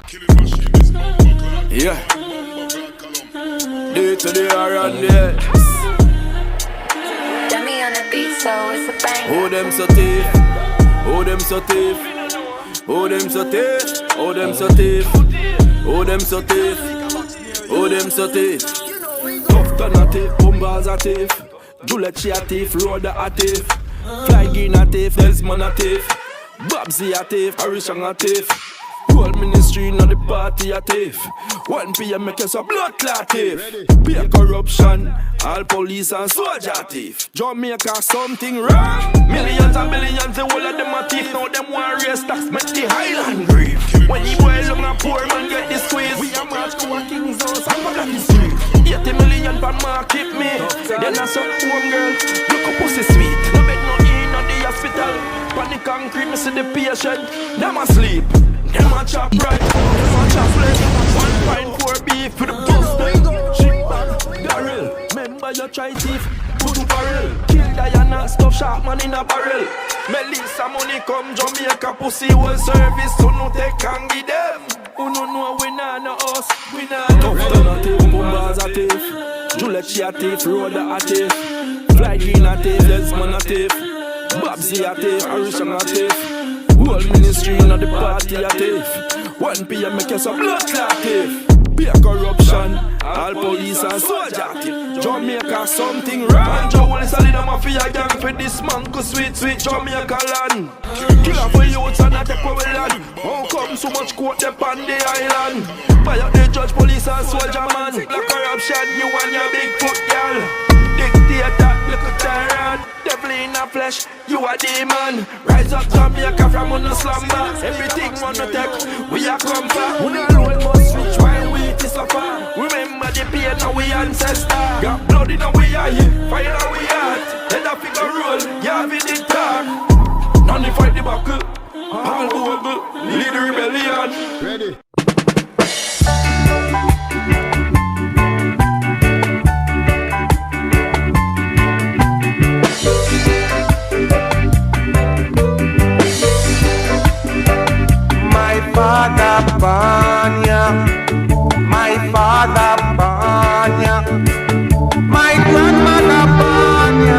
Yeah. Do it to the R and the X. Dummy on the beat, so it's a bang. Oh, them so thief. Oh, them so thief. Oh, them so thief. Oh, them so thief. Oh, them so thief. Oh, them so thief. Tough gun a thief, bombas a thief. Julechi a thief, Roda a thief. Fly Green a thief, Elsman a thief. Babsy a thief, Harishang a thief. Whole ministry in the party a thief. 1 PM make us a blood clot thief. Pay corruption, all police and soldier thief. Jamaica something wrong. Millions and billions, the whole of them a thief. Now them warriors tax make the Highland grief. When you boy look a poor man get the squeeze. We a march to a king's house and go down the street. 80 million pan market me. Then I saw home girl, look a pussy sweet. No bed no in on the hospital. Pan the concrete, me see the patient. Them asleep. Them a chop right, them a chop left. 1.4 beef for the bus. Shit bag, barrel. Remember you try thief, put barrel. Kill Diana, stuff sharp man in a barrel. Melissa money come Jamaica pussy will service. So no take and give them. Who no know we nah no us, we nah no us. Tough gun a thief, bombas a thief. Julechi a thief, Roda a thief. Fly Green a thief, Elsman a thief. Babsy a thief, Harishang a thief. Whole ministry in the party a thief. 1 PM make us a blood clot thief. Pay corruption, all police and soldier thief. Jamaica something wrong. Joe is a leader mafia gang for this man cause sweet Jamaica land. Killer for youths and attack where we land. How come so much court up on the island? By up the judge, police and soldier man. Like corruption, you and your big foot girl. Dictator, little tyrant. Devil in the flesh, you a demon. Rise up Jamaica from on the slumber. Everything wanna take, we a come back. We not roll must switch while we suffer. Remember the pain of we ancestor. Got blood in our eye, fire in our heart. Head a figure roll, you have it in talk. None to fight the buckle, all over, lead the rebellion. Ready. Father Banya, my father Banya, my grandmother Banya.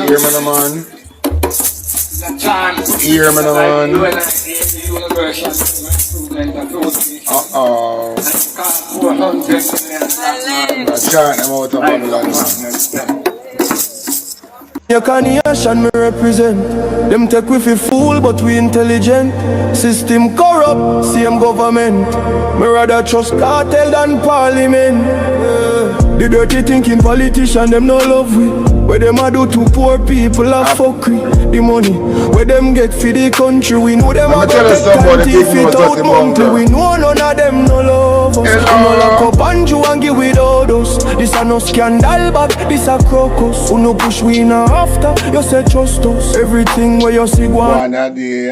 Hear me, man. Hear me, man. Uh-oh. I chant them out of Babylon. Your carnation me represent. Them take we fi fool, but we intelligent. System corrupt, same government. Me rather trust cartel than parliament. The dirty thinking politician, them no love we. Where them a do to poor people a fuckery. The money where them get for the country, we know them a go take and thief it out bounty. We know none of them no love us. We no lock up and you and give without us. This a no scandal but this a crocus. Who no push we in a after, you say trust us. Everything where you see one a day,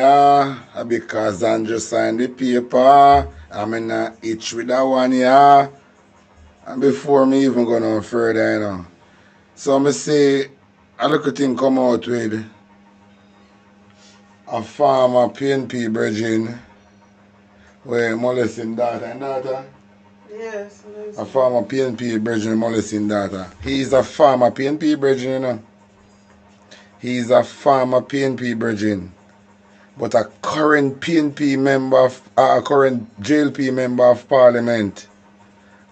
because Andrew signed the paper, I'm in a itch with that one, yeah. And before me even go no further, you know. So I say, a little thing come out with a farmer PNP bridging where molesting daughter and daughter. Yes. A farmer PNP bridging molesting daughter. He is a farmer PNP bridging, you know. He is a farmer PNP bridging. But a current PNP member, a current JLP member of parliament,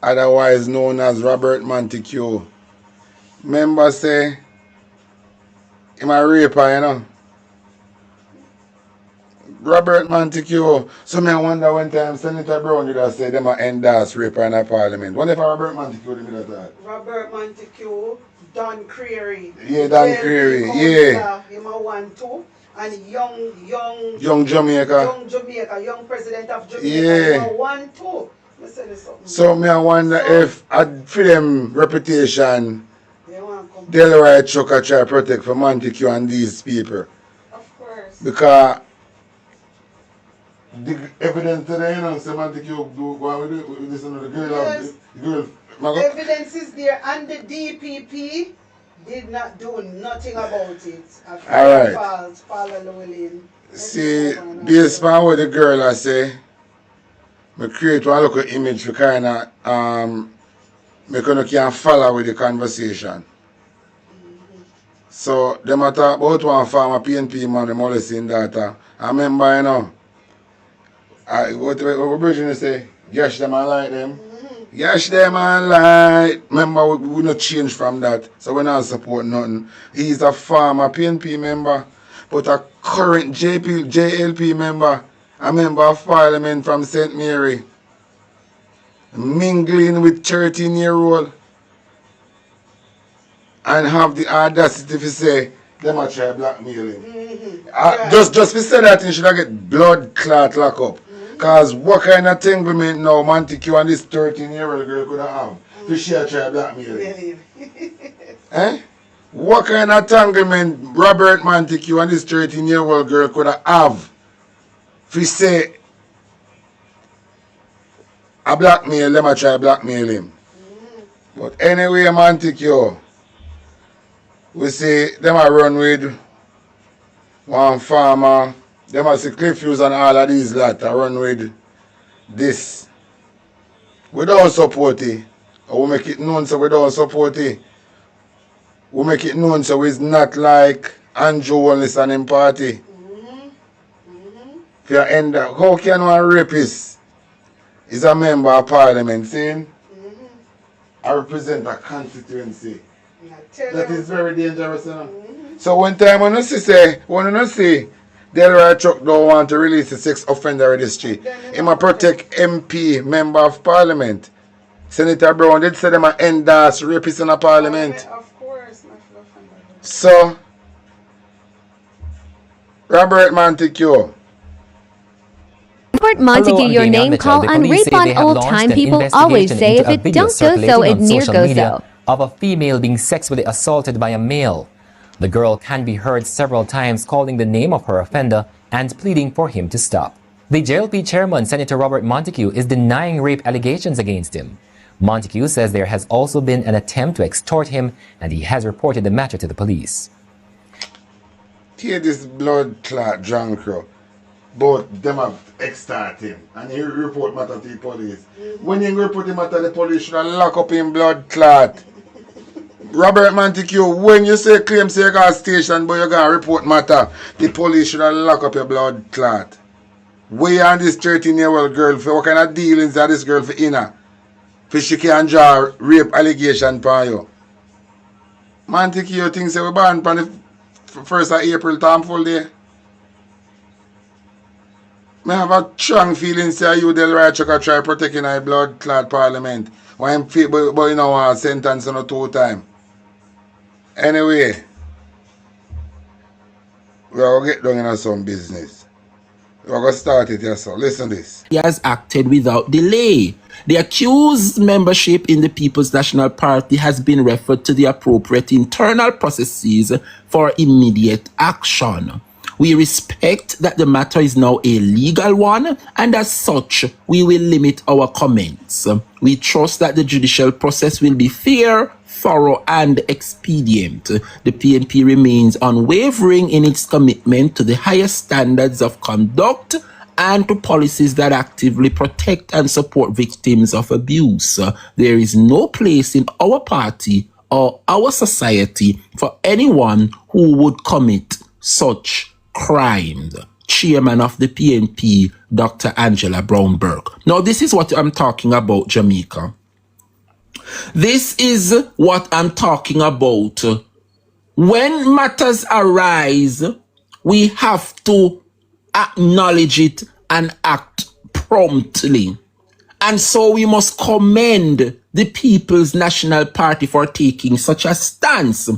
otherwise known as Robert Montague. Member say, I'm a raper, you know. Robert Montague. So I wonder one time Senator Brown did say them a endorse raper in the parliament. What if Robert Montague did that? Robert Montague, Don Creary. Yeah, Don Creary, yeah. Him a 1-2. And young Jamaica. Young president of Jamaica. Yeah. Him a 1-2. So I wonder if for them reputation Delaware Chuck try to protect for Montague and these people. Of course. Because the evidence today, you know, say Montague do what we do with this and the girl. Yes. The girl. Evidence is there, and the DPP did not do nothing about it. Alright. See, based on what the girl I say, I create one local image for kind of me can follow with the conversation. So, them a talk about one farmer PNP man, the molesting daughter. I remember, you know, what Virginia say? Gash them and light them. Gash them and light. Remember, we not change from that. So, we not support nothing. He's a farmer PNP member, but a current JLP member, a member of parliament from St. Mary, mingling with 13-year-old. And have the audacity to say, them a try blackmail him. Just to say that, you should get blood clot lock up. Because what kind of entanglement now Montague and this 13-year-old girl could have to she a try blackmail him? Eh? What kind of entanglement Robert Montague and this 13-year-old girl could have to say, a blackmail, them a try blackmail him. But anyway, Montague, we see them a run with one farmer, them a see Cliff Hughes and all of these lot a run with this. We don't support it. Or we make it known so we don't support it. We make it known so it's not like Andrew Wallace and him party. If you end up, how can one rapist is a member of parliament saying I represent a constituency? That is very dangerous, you know. So one time when you see Delaware Chuck don't want to release the sex offender registry, he might protect MP, member of parliament. Senator Brown did say them a endorse rapists in the parliament. Of course, so Robert Montague. Robert Montague, your name call on rape on old time. People always say if it don't go so, it near goes so. Of a female being sexually assaulted by a male. The girl can be heard several times calling the name of her offender and pleading for him to stop. The JLP chairman, Senator Robert Montague, is denying rape allegations against him. Montague says there has also been an attempt to extort him, and he has reported the matter to the police. Hear this blood clot drunk crow. Both them have extort him and he report matter to the police. When you report him matter, the police should lock up him blood clot. Robert Montague, when you say claim say you got a station but you got a report matter, the police should lock up your blood clot. We and this 13-year-old girl for what kind of dealings are this girl for inner? For she can draw rape allegation for you. Montague, you think say we born on the 1st of April time full day? I have a strong feeling say you del right you can try protecting our blood clot parliament. Why I'm feel but you know a sentence on 2 times. Anyway, we are going to get down in some business. We're going to start it here, so listen to this. He has acted without delay. The accused membership in the People's National Party has been referred to the appropriate internal processes for immediate action. We respect that the matter is now a legal one, and as such, we will limit our comments. We trust that the judicial process will be fair, thorough, and expedient. The PNP remains unwavering in its commitment to the highest standards of conduct and to policies that actively protect and support victims of abuse. There is no place in our party or our society for anyone who would commit such crimes. Chairman of the PNP, Dr. Angela Brown-Burke. Now, this is what I'm talking about, Jamaica. This is what I'm talking about. When matters arise, we have to acknowledge it and act promptly. And so we must commend the People's National Party for taking such a stance,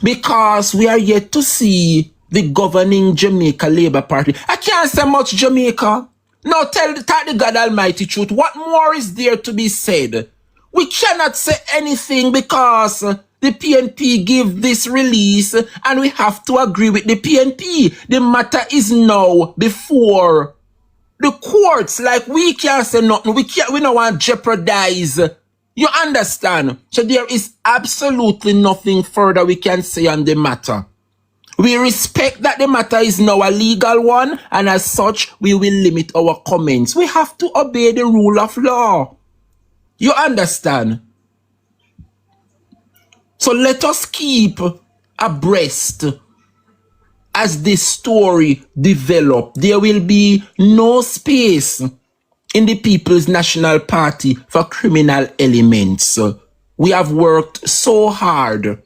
because we are yet to see the governing Jamaica Labour Party. I can't say much, Jamaica. Now tell the God Almighty truth. What more is there to be said? We cannot say anything because the PNP give this release and we have to agree with the PNP. The matter is now before the courts. Like, we can't say nothing. We don't want to jeopardize. You understand? So there is absolutely nothing further we can say on the matter. We respect that the matter is now a legal one, and as such, we will limit our comments. We have to obey the rule of law. You understand? So let us keep abreast as this story develops. There will be no space in the People's National Party for criminal elements. We have worked so hard.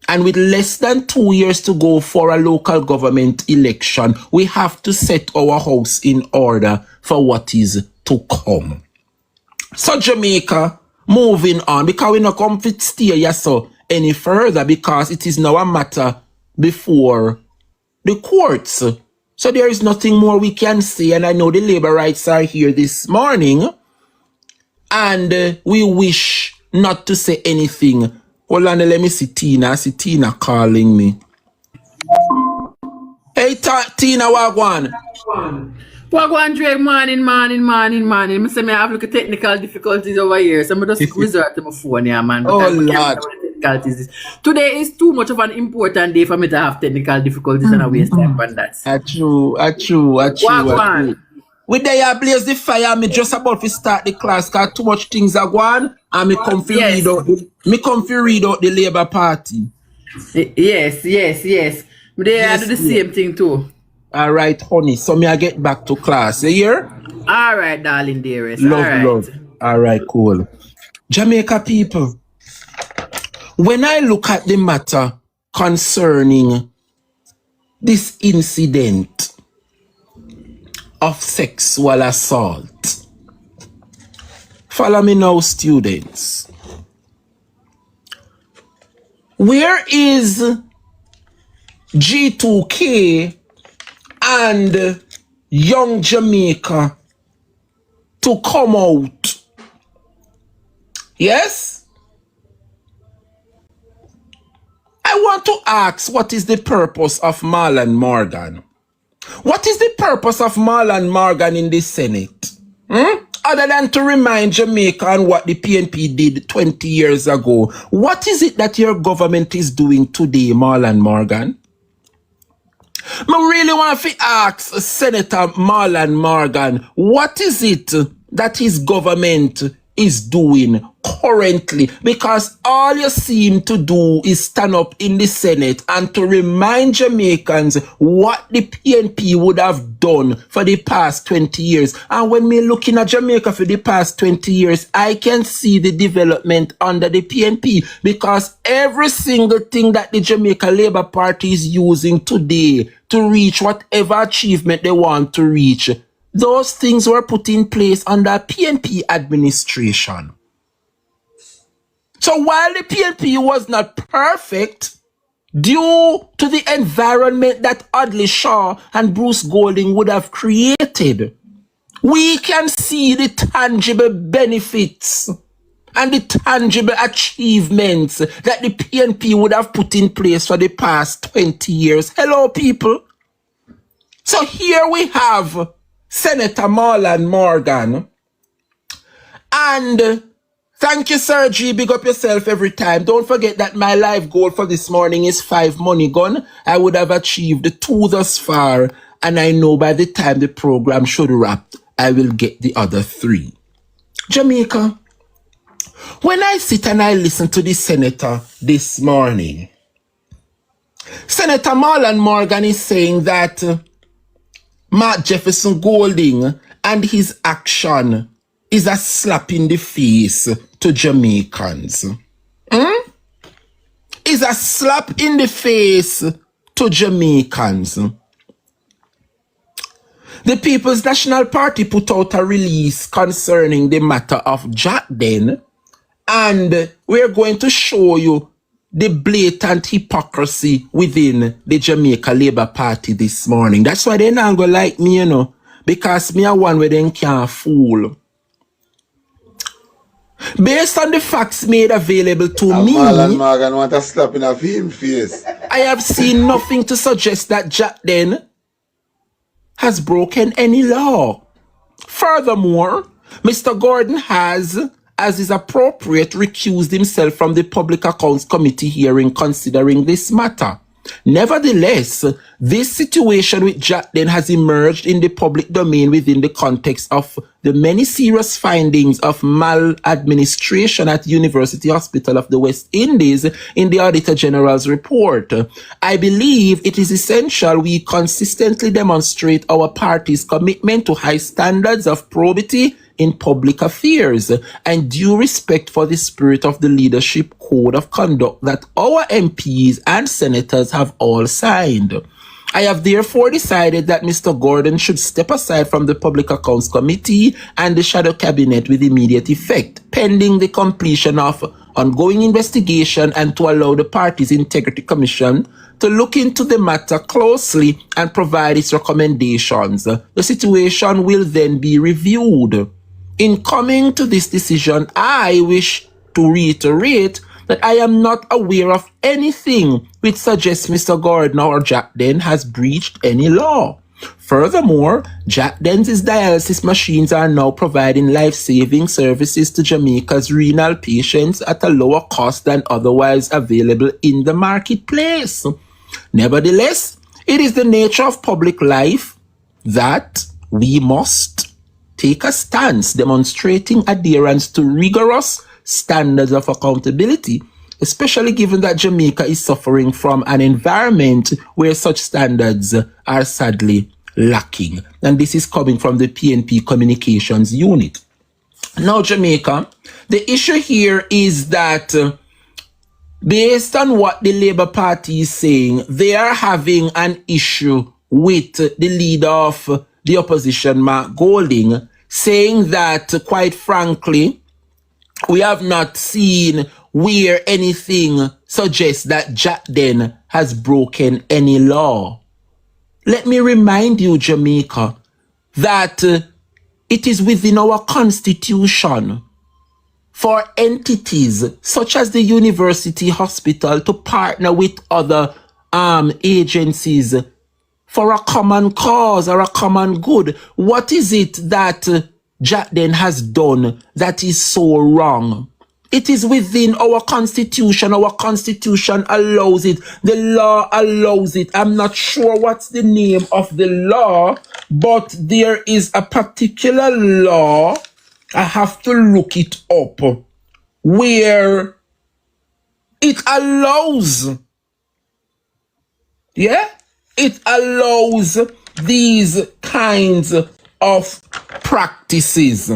And with less than 2 years to go for a local government election, we have to set our house in order for what is to come. So Jamaica, moving on, because we not come to stay here so any further, because it is now a matter before the courts. So there is nothing more we can say, and I know the labor rights are here this morning, and we wish not to say anything. Hold on, let me see Tina. I see Tina calling me. Hey, Tina, Wagwan. Wagwan, Drake, morning. I say I have look at technical difficulties over here, so I'm just resort to my phone here, man. Oh, Lord. Today is too much of an important day for me to have technical difficulties and I waste time on that. True. Wagwan. We there blaze the fire. Me just about to start the class because too much things are going, and me come to read out the Labour Party. Yes. But they do the same thing too. All right, honey. So me I get back to class. You hear? All right, darling dearest. Love. All right, cool. Jamaica people, when I look at the matter concerning this incident of sexual assault, follow me now, students. Where is G2K and Young Jamaica to come out? Yes? I want to ask, what is the purpose of Marlon Morgan? What is the purpose of Marlon Morgan in the Senate? Other than to remind Jamaica on what the PNP did 20 years ago. What is it that your government is doing today, Marlon Morgan? I really want to ask Senator Marlon Morgan, what is it that his government is doing currently, because all you seem to do is stand up in the Senate and to remind Jamaicans what the PNP would have done for the past 20 years. And when me looking at Jamaica for the past 20 years, I can see the development under the PNP, because every single thing that the Jamaica Labour Party is using today to reach whatever achievement they want to reach, those things were put in place under PNP administration. So while the PNP was not perfect, due to the environment that Audley Shaw and Bruce Golding would have created, we can see the tangible benefits and the tangible achievements that the PNP would have put in place for the past 20 years. Hello, people. So here we have Senator Marlon Morgan. And thank you, Sir G. Big up yourself every time. Don't forget that my live goal for this morning is 5 money gun. I would have achieved 2 thus far. And I know by the time the program should wrap, I will get the other 3. Jamaica, when I sit and I listen to the senator this morning, Senator Marlon Morgan is saying that Mark Jefferson Golding and his action is a slap in the face to Jamaicans. Is a slap in the face to Jamaicans. The People's National Party put out a release concerning the matter of Jack Den, and we're going to show you the blatant hypocrisy within the Jamaica Labour Party this morning. That's why they not gonna like me, you know, because me a one where they can't fool. Based on the facts made available to me, Marlon Morgan want a slap in a face. I have seen nothing to suggest that Jack Den has broken any law. Furthermore, Mr. Gordon has, as is appropriate, recused himself from the Public Accounts Committee hearing considering this matter. Nevertheless, this situation with Jack Den has emerged in the public domain within the context of the many serious findings of maladministration at University Hospital of the West Indies in the Auditor General's report. I believe it is essential we consistently demonstrate our party's commitment to high standards of probity in public affairs and due respect for the spirit of the leadership code of conduct that our MPs and senators have all signed. I have therefore decided that Mr. Gordon should step aside from the Public Accounts Committee and the Shadow Cabinet with immediate effect, pending the completion of ongoing investigation and to allow the Party's Integrity Commission to look into the matter closely and provide its recommendations. The situation will then be reviewed. In coming to this decision, I wish to reiterate that I am not aware of anything which suggests Mr. Gordon or Jack Den has breached any law. Furthermore, Jack Den's dialysis machines are now providing life-saving services to Jamaica's renal patients at a lower cost than otherwise available in the marketplace. Nevertheless, it is the nature of public life that we must take a stance demonstrating adherence to rigorous standards of accountability, especially given that Jamaica is suffering from an environment where such standards are sadly lacking. And this is coming from the PNP Communications Unit. Now, Jamaica, the issue here is that based on what the Labour Party is saying, they are having an issue with the leader of the opposition, Mark Golding, saying that, quite frankly, we have not seen where anything suggests that Jack Den has broken any law. Let me remind you, Jamaica, that it is within our constitution for entities such as the University Hospital to partner with other agencies for a common cause or a common good. What is it that Jack Den has done that is so wrong? It is within our constitution. Our constitution allows it. The law allows it. I'm not sure what's the name of the law, but there is a particular law. I have to look it up, where it allows, it allows these kinds of practices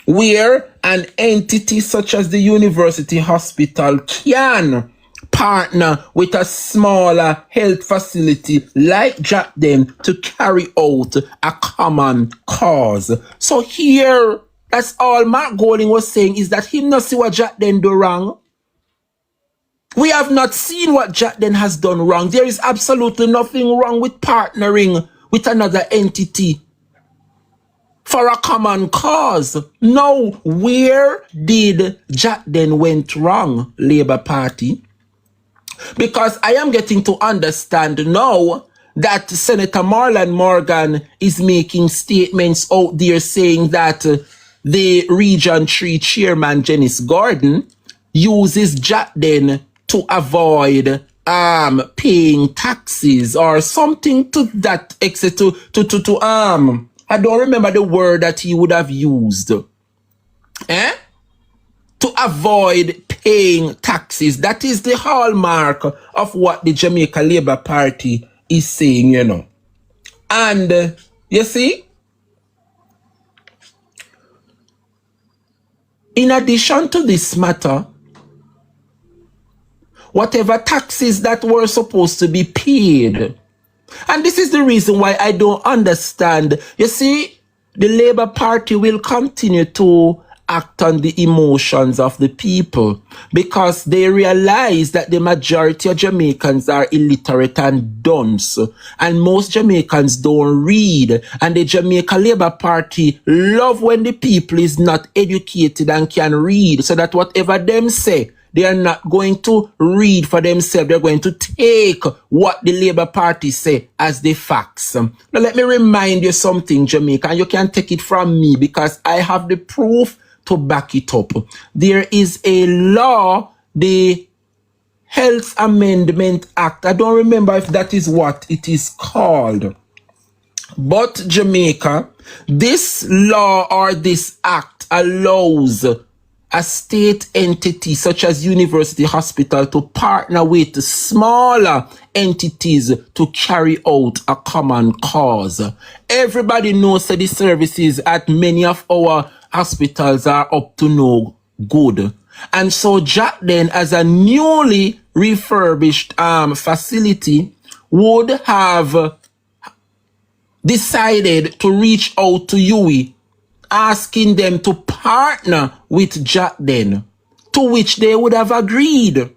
where an entity such as the university hospital can partner with a smaller health facility like Jackden to carry out a common cause. So here, that's all Mark Golding was saying, is that he not see what Jackden do wrong. We have not seen what Jackden has done wrong. There is absolutely nothing wrong with partnering with another entity for a common cause. Now, where did Jackden went wrong, Labour Party? Because I am getting to understand now that Senator Marlon Morgan is making statements out there saying that the Region 3 chairman, Janice Gordon, uses Jackden to avoid paying taxes or something to that extent. I don't remember the word that he would have used. To avoid paying taxes. That is the hallmark of what the Jamaica Labour Party is saying, you know. And you see, in addition to this matter, whatever taxes that were supposed to be paid, and this is the reason why I don't understand. You see, the Labour Party will continue to act on the emotions of the people because they realize that the majority of Jamaicans are illiterate and dunce, and most Jamaicans don't read, and the Jamaica Labour Party love when the people is not educated and can read, so that whatever them say, they are not going to read for themselves. They're going to take what the Labour Party say as the facts. Now, let me remind you something, Jamaica, and you can take it from me because I have the proof to back it up. There is a law, the Health Amendment Act. I don't remember if that is what it is called. But Jamaica, this law or this act allows a state entity such as University Hospital to partner with smaller entities to carry out a common cause. Everybody knows that the services at many of our hospitals are up to no good. And so Jackden, as a newly refurbished facility, would have decided to reach out to UWI, asking them to partner with Jackden, to which they would have agreed.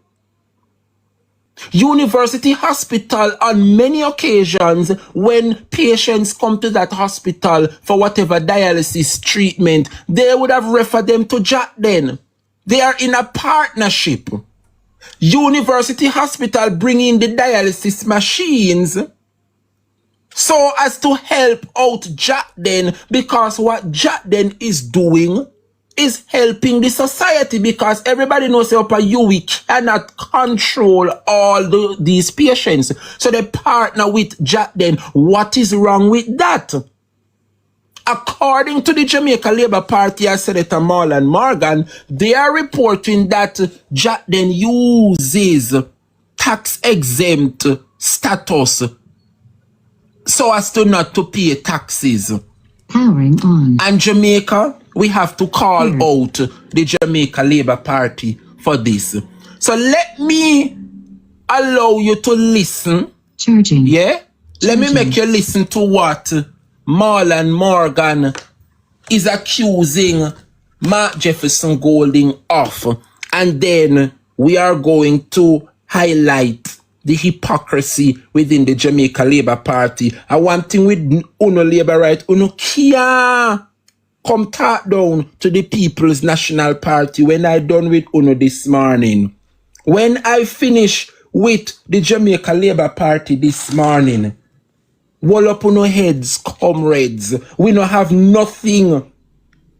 University Hospital, on many occasions, when patients come to that hospital for whatever dialysis treatment, they would have referred them to Jackden. They are in a partnership. University Hospital bring in the dialysis machines so as to help out Jackden, because what Jackden is doing is helping the society, because everybody knows that UWI cannot control all these patients. So they partner with Jackden. What is wrong with that? According to the Jamaica Labour Party and Senator Marlon Morgan, they are reporting that Jackden uses tax-exempt status so as to not to pay taxes. Powering on. And Jamaica, we have to call out the Jamaica Labour Party for this. So let me allow you to listen. Charging. Yeah? Let me make you listen to what Marlon Morgan is accusing Mark Jefferson Golding of. And then we are going to highlight the hypocrisy within the Jamaica Labour Party. And one thing with Uno Labour Right, Uno can't come talk down to the People's National Party when I done with Uno this morning. When I finish with the Jamaica Labour Party this morning, wall up on our heads, comrades. We don't have nothing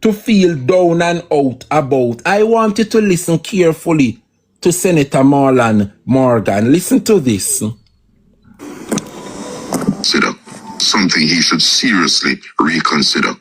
to feel down and out about. I want you to listen carefully to Senator Marlon Morgan. Listen to this. Consider something he should seriously reconsider.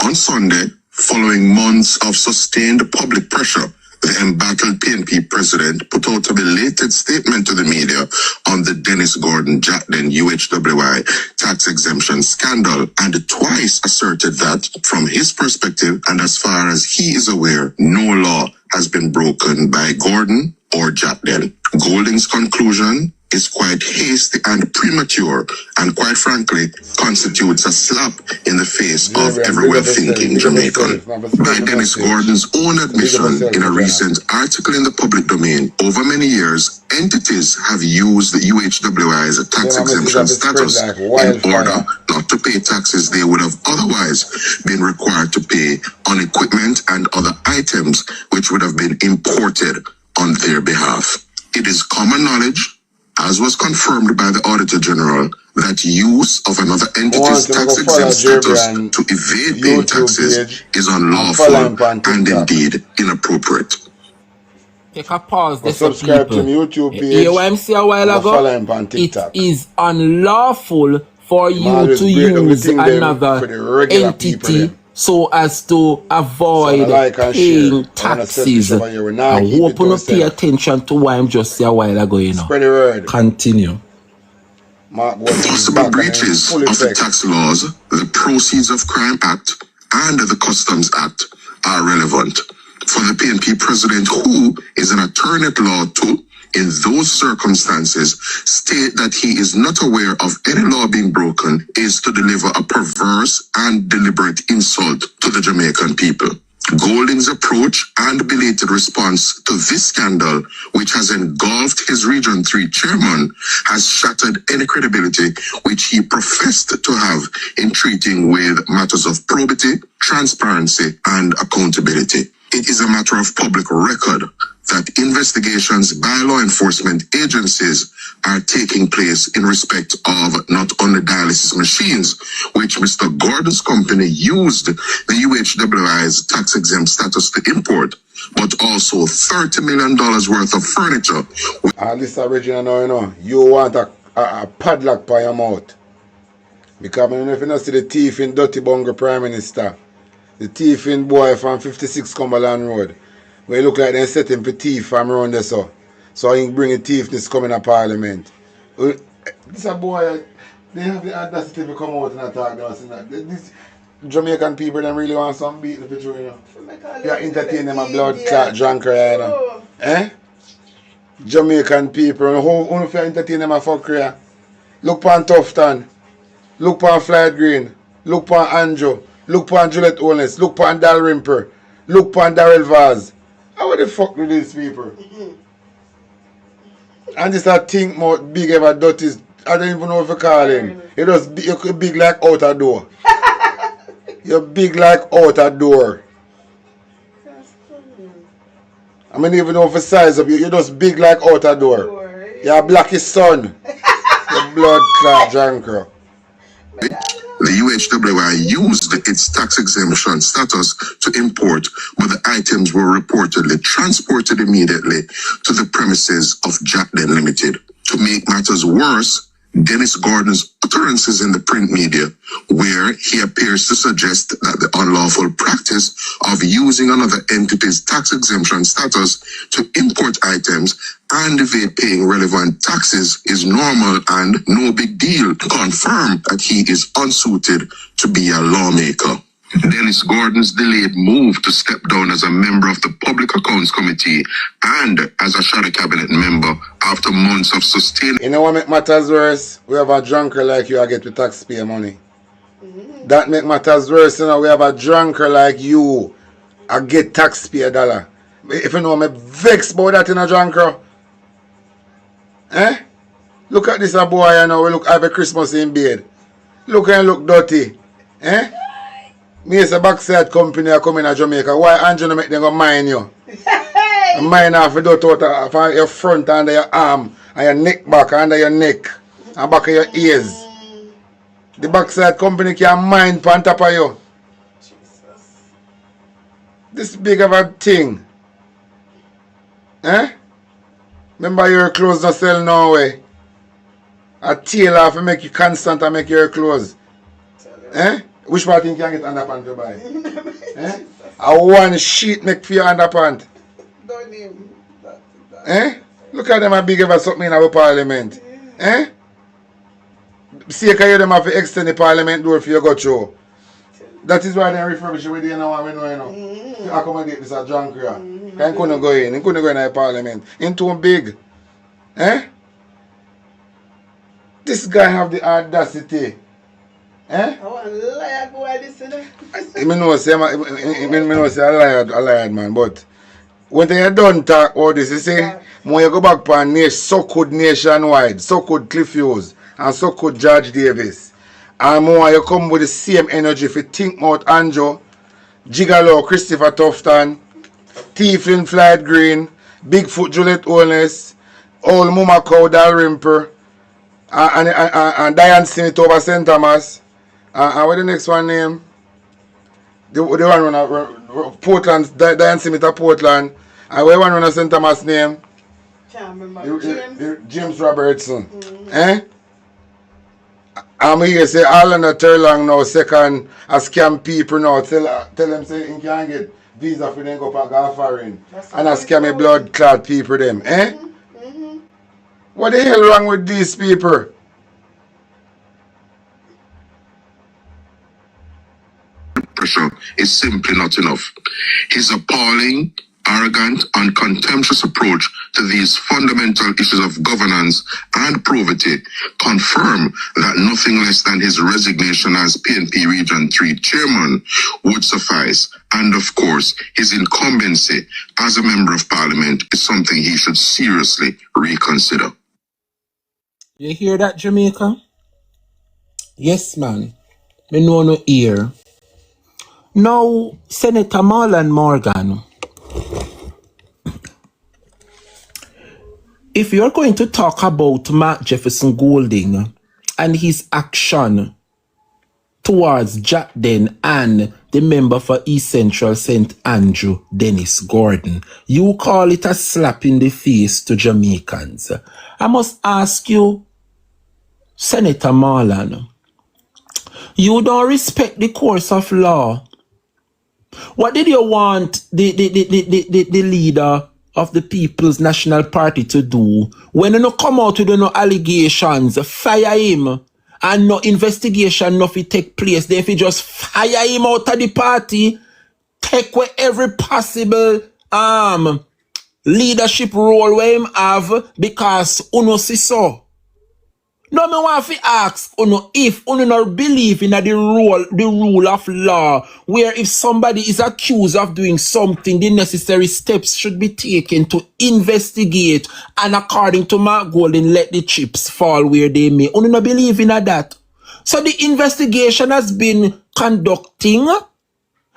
On Sunday, following months of sustained public pressure, the The embattled PNP president put out a belated statement to the media on the Dennis Gordon Jatden UHWI tax exemption scandal and twice asserted that, from his perspective and as far as he is aware, no law has been broken by Gordon or Jatden. Golding's conclusion is quite hasty and premature, and quite frankly, constitutes a slap in the face of every well-thinking Jamaican. By Dennis Gordon's own admission in a recent article in the public domain, over many years, entities have used the UHWI's tax exemption status in order not to pay taxes they would have otherwise been required to pay on equipment and other items which would have been imported on their behalf. It is common knowledge, as was confirmed by the Auditor General, that use of another entity's tax-exempt status to evade paying taxes is unlawful and indeed inappropriate. Take a pause there, subscribe to my YouTube page. You hear what I say a while ago? It is unlawful for you to use another entity so as to avoid paying taxes. I hope you pay attention to what I'm just saying a while ago, you know. Spread the word. Continue. Possible breaches of the tax laws, the Proceeds of Crime Act, and the Customs Act are relevant. For the PNP president, who is an attorney at law too, in those circumstances, state that he is not aware of any law being broken is to deliver a perverse and deliberate insult to the Jamaican people. Golding's approach and belated response to this scandal, which has engulfed his Region 3 chairman, has shattered any credibility which he professed to have in treating with matters of probity, transparency, and accountability. It is a matter of public record that investigations by law enforcement agencies are taking place in respect of not only dialysis machines, which Mr. Gordon's company used the UHWI's tax-exempt status to import, but also $30 million worth of furniture. This original now, you know, you want a padlock by your mouth. Because I don't know if you don't see the thief in Dirty Bunga Prime Minister, the thief in boy from 56 Cumberland Road, where it look like they set him for thief from around there, so he bring a thief this coming to Parliament. This a boy, they have the audacity to come out and attack us. This Jamaican people, they really want some beat the picture, you know. You entertain them a blood clot drunker, you know. Eh? Jamaican people, who if you entertain them a fucker, look on Tufton, look on Flight Green, look on Anjo, look on Juliet Holness, look on Dalrymper, look on Darrell Vaz. How the fuck with these people? And this I think more big ever dirty. I don't even know if you call him. You're big like outer door. You're big like outer door. I mean even know if the size of you, you're just big like outer door. You're blackest son. You're blood clot junker. The UHWI used its tax exemption status to import, but the items were reportedly transported immediately to the premises of Jatden Limited. To make matters worse, Dennis Gordon's utterances in the print media, where he appears to suggest that the unlawful practice of using another entity's tax exemption status to import items and evade paying relevant taxes is normal and no big deal, confirm that he is unsuited to be a lawmaker. Dennis Gordon's delayed move to step down as a member of the Public Accounts Committee and as a shadow cabinet member after months of sustained... You know what make matters worse? We have a drunker like you I get with taxpayer money. That make matters worse, you know, we have a drunker like you I get taxpayer dollar. If you know me vex about that in a drunker. Eh? Look at this a boy, you know, we look have a Christmas in bed. Look and look dirty. Eh? Me as a backside company I come in Jamaica. Why Angela make them go mine you? Mine off the dirt out of your front, under your arm, and your neck back, under your neck, and back of your ears. The backside company can mine on top of you. This big of a thing. Eh? Remember your clothes not sell no way. A tailor have to make you constant and make your clothes. Eh? Which part you can get underpants to buy? Eh? A one sheet make for your underpants. them him. Look at them a big ever something in our parliament. See, can you them have to extend the parliament door for you go through. That is why they refurbish it with you know what we know, to accommodate this a drunk here. Can couldn't go in. He couldn't go in the parliament. In too big. This guy have the audacity. I want to lie go at this, I know say a liar man, but when they done talk all this, you see, when you go back for so could nationwide, so could Cliff Hughes, and so could George Davis. And more you come with the same energy if you think about Anjo, Gigalo, Christopher Tufton, Tieflin Flight Green, Bigfoot Juliet Owners, Old Mama Cow Dalrymper, and Diane Smith over St. Thomas. And what the next one name? The one run Portland, Diane Smith of Portland. And what one run St. Thomas name? Can't remember. James Robertson. I'm here say Alana Terlang now second a scam people now. Tell them say you can't get visa for them go for go foreign. And a scammy blood clot people them. What the hell wrong with these people? Pressure is simply not enough. His appalling, arrogant, and contemptuous approach to these fundamental issues of governance and probity confirm that nothing less than his resignation as PNP Region 3 chairman would suffice. And of course, his incumbency as a member of parliament is something he should seriously reconsider. You hear that, Jamaica? Yes, man. Me know no ear. Now, Senator Marlon Morgan, if you're going to talk about Mark Jefferson Golding and his action towards Jackden and the member for East Central St. Andrew, Dennis Gordon, you call it a slap in the face to Jamaicans. I must ask you, Senator Marlon, you don't respect the course of law. What did you want the leader of the People's National Party to do when you come out with no allegations, fire him, and no investigation nothing take place? Then if you just fire him out of the party, take away every possible leadership role where him have because uno see so. No, me want to ask uno if uno not believe in the rule of law, where if somebody is accused of doing something, the necessary steps should be taken to investigate and according to Mark Golding, let the chips fall where they may. Uno not believe in that. So the investigation has been conducting,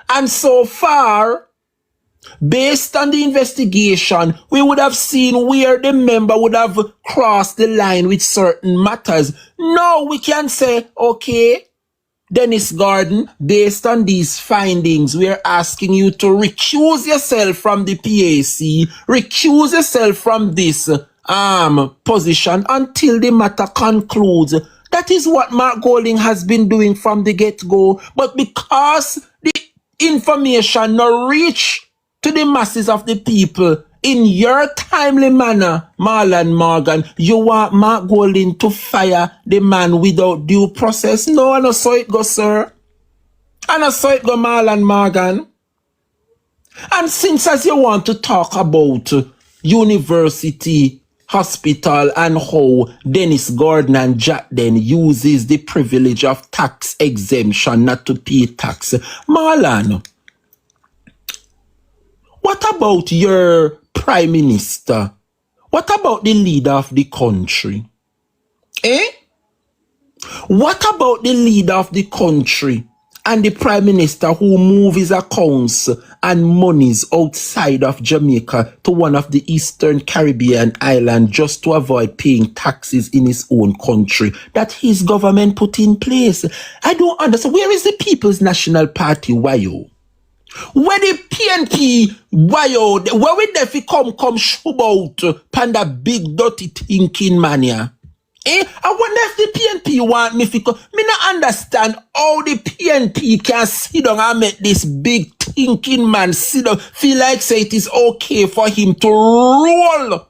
and so far, based on the investigation, we would have seen where the member would have crossed the line with certain matters. Now we can say, okay, Dennis Gordon, based on these findings, we're asking you to recuse yourself from the PAC, recuse yourself from this position until the matter concludes. That is what Mark Golding has been doing from the get-go. But because the information not reach to the masses of the people in your timely manner, Marlon Morgan, you want Mark Golding to fire the man without due process? No, I know so it go, sir. I know so it go, Marlon Morgan. And since as you want to talk about university, hospital, and how Dennis Gordon and Jackden uses the privilege of tax exemption not to pay tax, Marlon, what about your prime minister? What about the leader of the country? What about the leader of the country and the prime minister who move his accounts and monies outside of Jamaica to one of the Eastern Caribbean islands just to avoid paying taxes in his own country that his government put in place? I don't understand. Where is the People's National Party, wayo? Where the PNP, wayo, where we defi come shove out panda big dirty thinking mania? I wonder if the PNP want me to come. Me not understand how the PNP can sit down and make this big thinking man sit down, feel like say it is okay for him to roll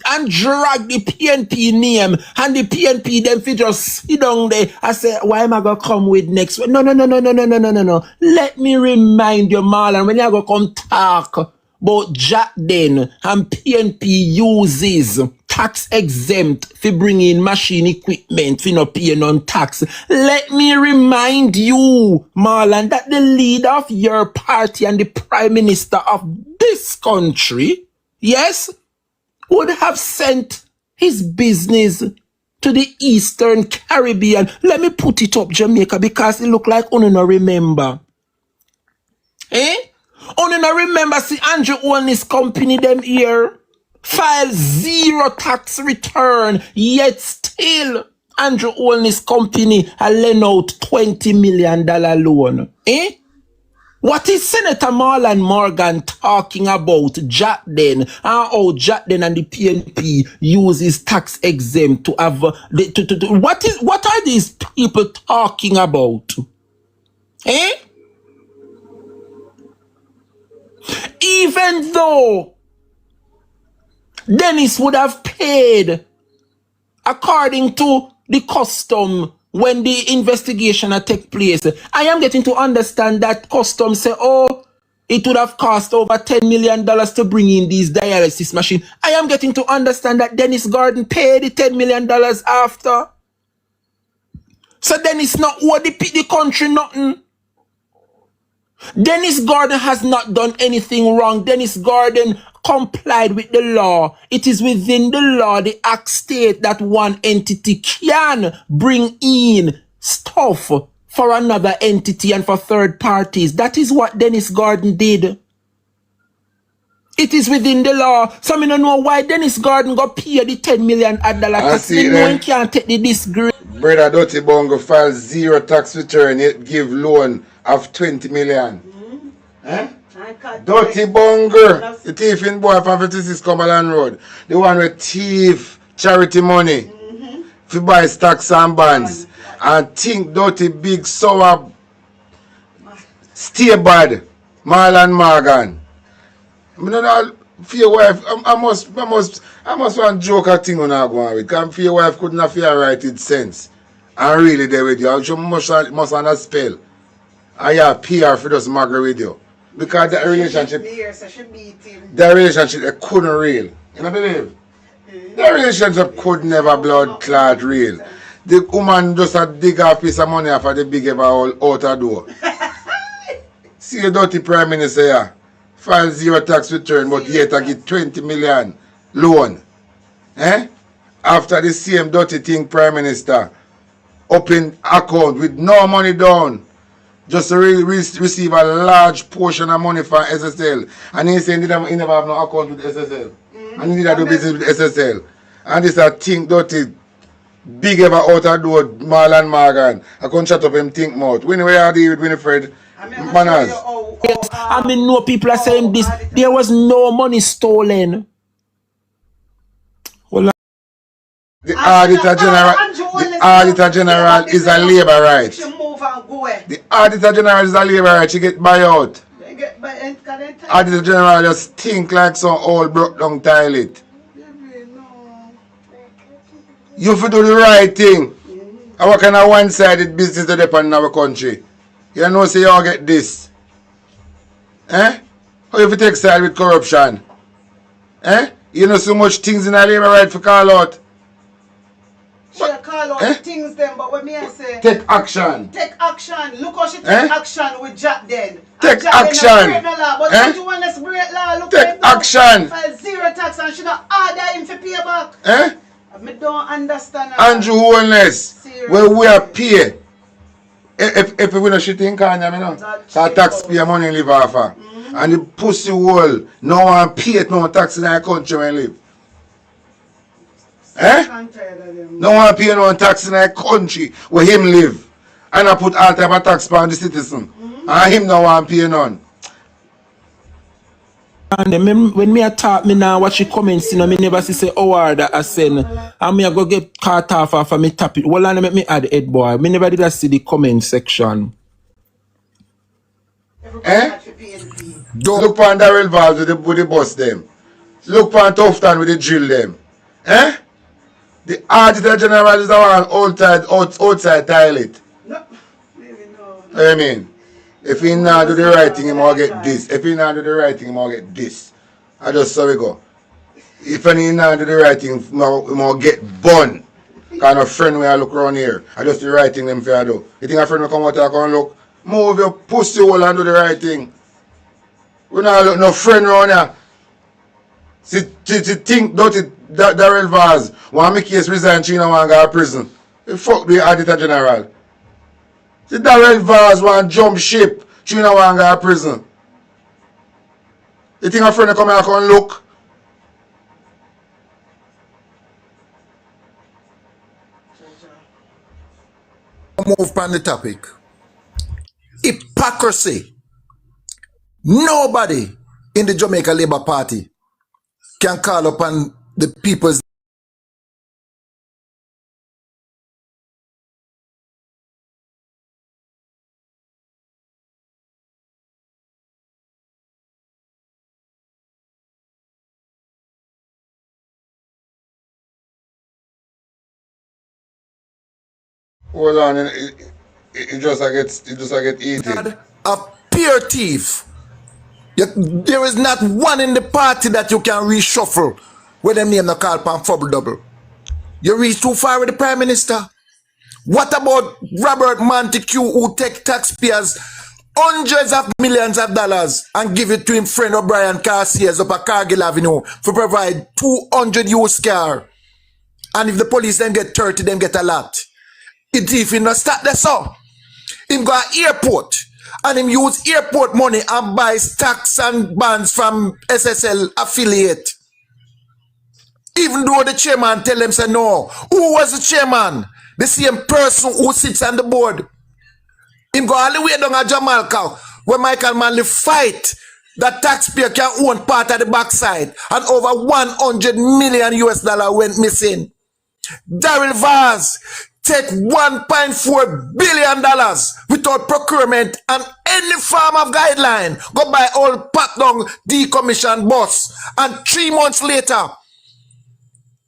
and drag the PNP name and the PNP them fi just sit down there and say, why am I gonna come with next? No. Let me remind you, Marlon, when you go come talk about Jaden and PNP uses tax exempt for bring in machine equipment for not pay non tax. Let me remind you, Marlon, that the leader of your party and the prime minister of this country, yes, would have sent his business to the Eastern Caribbean. Let me put it up, Jamaica, because it look like uno no remember. Uno no remember, see Andrew own his company them here. File 0 tax return, yet still Andrew own his company and lend out $20 million loan. What is Senator Marlon Morgan talking about Jaden and how Jaden and the PNP uses tax exempt to have what are these people talking about? Even though Dennis would have paid according to the custom when the investigation take place, I am getting to understand that custom say, oh, it would have cost over $10 million to bring in these dialysis machines. I am getting to understand that Dennis Gordon paid the $10 million after. So Dennis not owe the country nothing. Dennis Gordon has not done anything wrong. Dennis Gordon complied with the law. It is within the law, the act state that one entity can bring in stuff for another entity and for third parties. That is what Dennis Gordon did. It is within the law. So I don't know why Dennis Gordon got paid the $10 million because no one can take the disgrace. Brother Dirty Bongo file 0 tax return, yet give loan of 20 million. Dirty Bongo, the thieving boy from 56 Cumberland Road. The one with thief charity money. To buy stocks and bonds. And think dirty big sour stay bad. Marlon Morgan. I don't know, for your wife, I must want joke a thing on her going with. Because for your wife couldn't have feel right it sense. And really there with you. She must under spell. And yeah, PR for just marry with you. Because that relationship, they couldn't real. You know believe? That relationship could never blood clot real. The woman just a dig a piece of money off of the big ever out the door. See the dirty prime minister here. File 0 tax return, but yet I get 20 million loan. After the same dirty thing prime minister open account with no money down. Just to receive a large portion of money from SSL. And he said he never have no account with SSL. And he didn't do business with SSL. And this a thing dirty big ever out the door, Marlon Morgan. I can't shut up him think mouth. When we are dealing with Winifred Manners. Yes, I mean no people are saying this. There was no money stolen. The Auditor General is a labor right. The Auditor General is a labor right. She get buyout. Auditor General just think like some old broke down toilet. You have to do the right thing. And what kind of one-sided business that depend in our country? You know, say you all get this. How you take side with corruption? You know so much things in a labor right for call out. She call out things them, but what me I say? Take action. Take action. Look how she take action with Jack then. Take action. No law, but don't you want us break law? Look take action. File 0 tax and she not order him to pay back. I don't understand. Andrew Holness, where we are pay. If we not shit in Kenya, you know, so taxpayer money live off her. And the pussy hole, no one pay no tax in our country when live. No one pay no tax in our country where him live. And I put all type of tax on the citizen. And him no one pay none. And then when me talk me now watch the comments, you know, me never see say award that I send. And me I go get caught off after me tap it. Well, make me add head boy. Me never did I see the comment section. Eh? Look on Darrell Valves with the bus them. Look on Tufton with the drill them. Eh? The Auditor General is the one outside toilet. No, maybe no. I mean, if he not do the right thing, he might get this. If he not do the right thing, he might get this. I just saw it go. If he not do the right thing, he might get bun. Kind of friend when I look around here. I just do the right thing them for I do. You think a friend will come out and come look? Move your pussy hole and do the right thing. We not look no friend around here. See think dirty Darrell Vaz. One make case resign, China want to go to prison. You fuck the Auditor General. See Darrell Vaz want jump ship, China want to go to prison. You think a friend will come here and come look? Move on the topic. Hypocrisy. Nobody in the Jamaica Labour Party can call upon the people's Hold on, it just get eaten. A pure thief. There is not one in the party that you can reshuffle with them name no call pan fubble double. You reach too far with the Prime Minister. What about Robert Montague, who take taxpayers hundreds of millions of dollars and give it to him friend O'Brien Carciers up at Cargill Avenue to provide 200 used car? And if the police then get 30, them get a lot. It if he not start there so. Him go to airport and him use airport money and buy stocks and bonds from SSL affiliate. Even though the chairman tell them say no. Who was the chairman? The same person who sits on the board. Him go all the way down to Jamaica where Michael Manley fight that taxpayer can own part of the backside and over 100 million US dollar went missing. Darrell Vaz take $1.4 billion without procurement and any form of guideline. Go buy all packed down decommissioned bus. And 3 months later,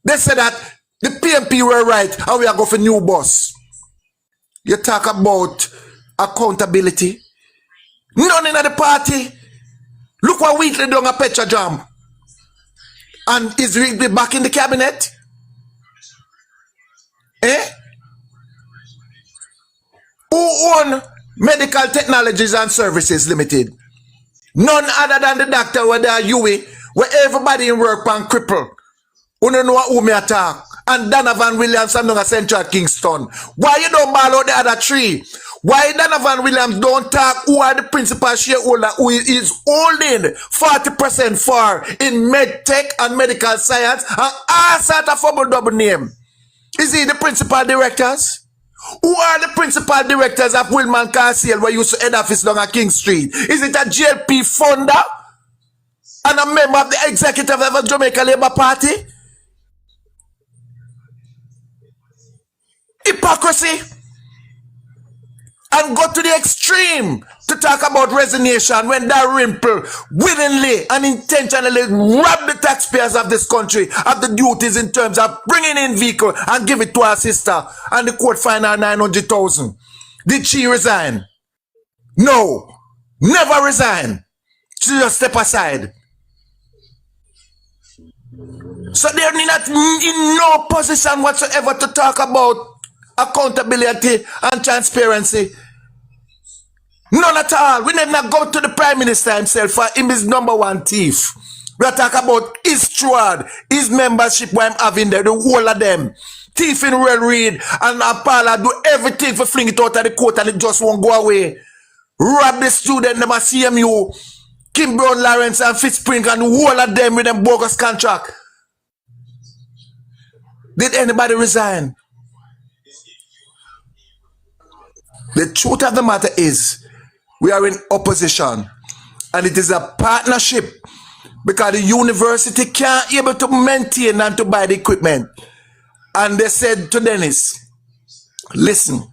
they said that the PMP were right and we are going for new bus. You talk about accountability. None in the party. Look what Wheatley done a Petra Jam. And is Rigby back in the cabinet? Eh? Who own Medical Technologies and Services Limited? None other than the doctor where they are Huey, where everybody in work can cripple. You don't know who me attack. And Donovan Williams and Central Kingston. Why you don't ball out the other three? Why Donovan Williams don't talk who are the principal shareholder who is holding 40% for in medtech and medical science and all sort of double name? Is he the principal directors? Who are the principal directors of Wilman Carciel where used to head office down at King Street? Is it a JLP founder and a member of the executive of the Jamaica Labour Party? Hypocrisy. And go to the extreme to talk about resignation when Dalrymple willingly and intentionally rob the taxpayers of this country of the duties in terms of bringing in vehicle and give it to her sister and the court fine her 900,000. Did she resign? No, never resign. She just step aside. So they're not in no position whatsoever to talk about accountability and transparency. None at all. We never go to the Prime Minister himself for him is #1 thief. We are talking about his steward, his membership where I'm having there, the whole of them. Thief in Real Read and Apala do everything for fling it out of the court and it just won't go away. Rob the student, them a CMU, Kim Brown Lawrence and Fitzspring and the whole of them with them bogus contract. Did anybody resign? The truth of the matter is, we are in opposition and it is a partnership because the university can't able to maintain and to buy the equipment. And they said to Dennis, listen,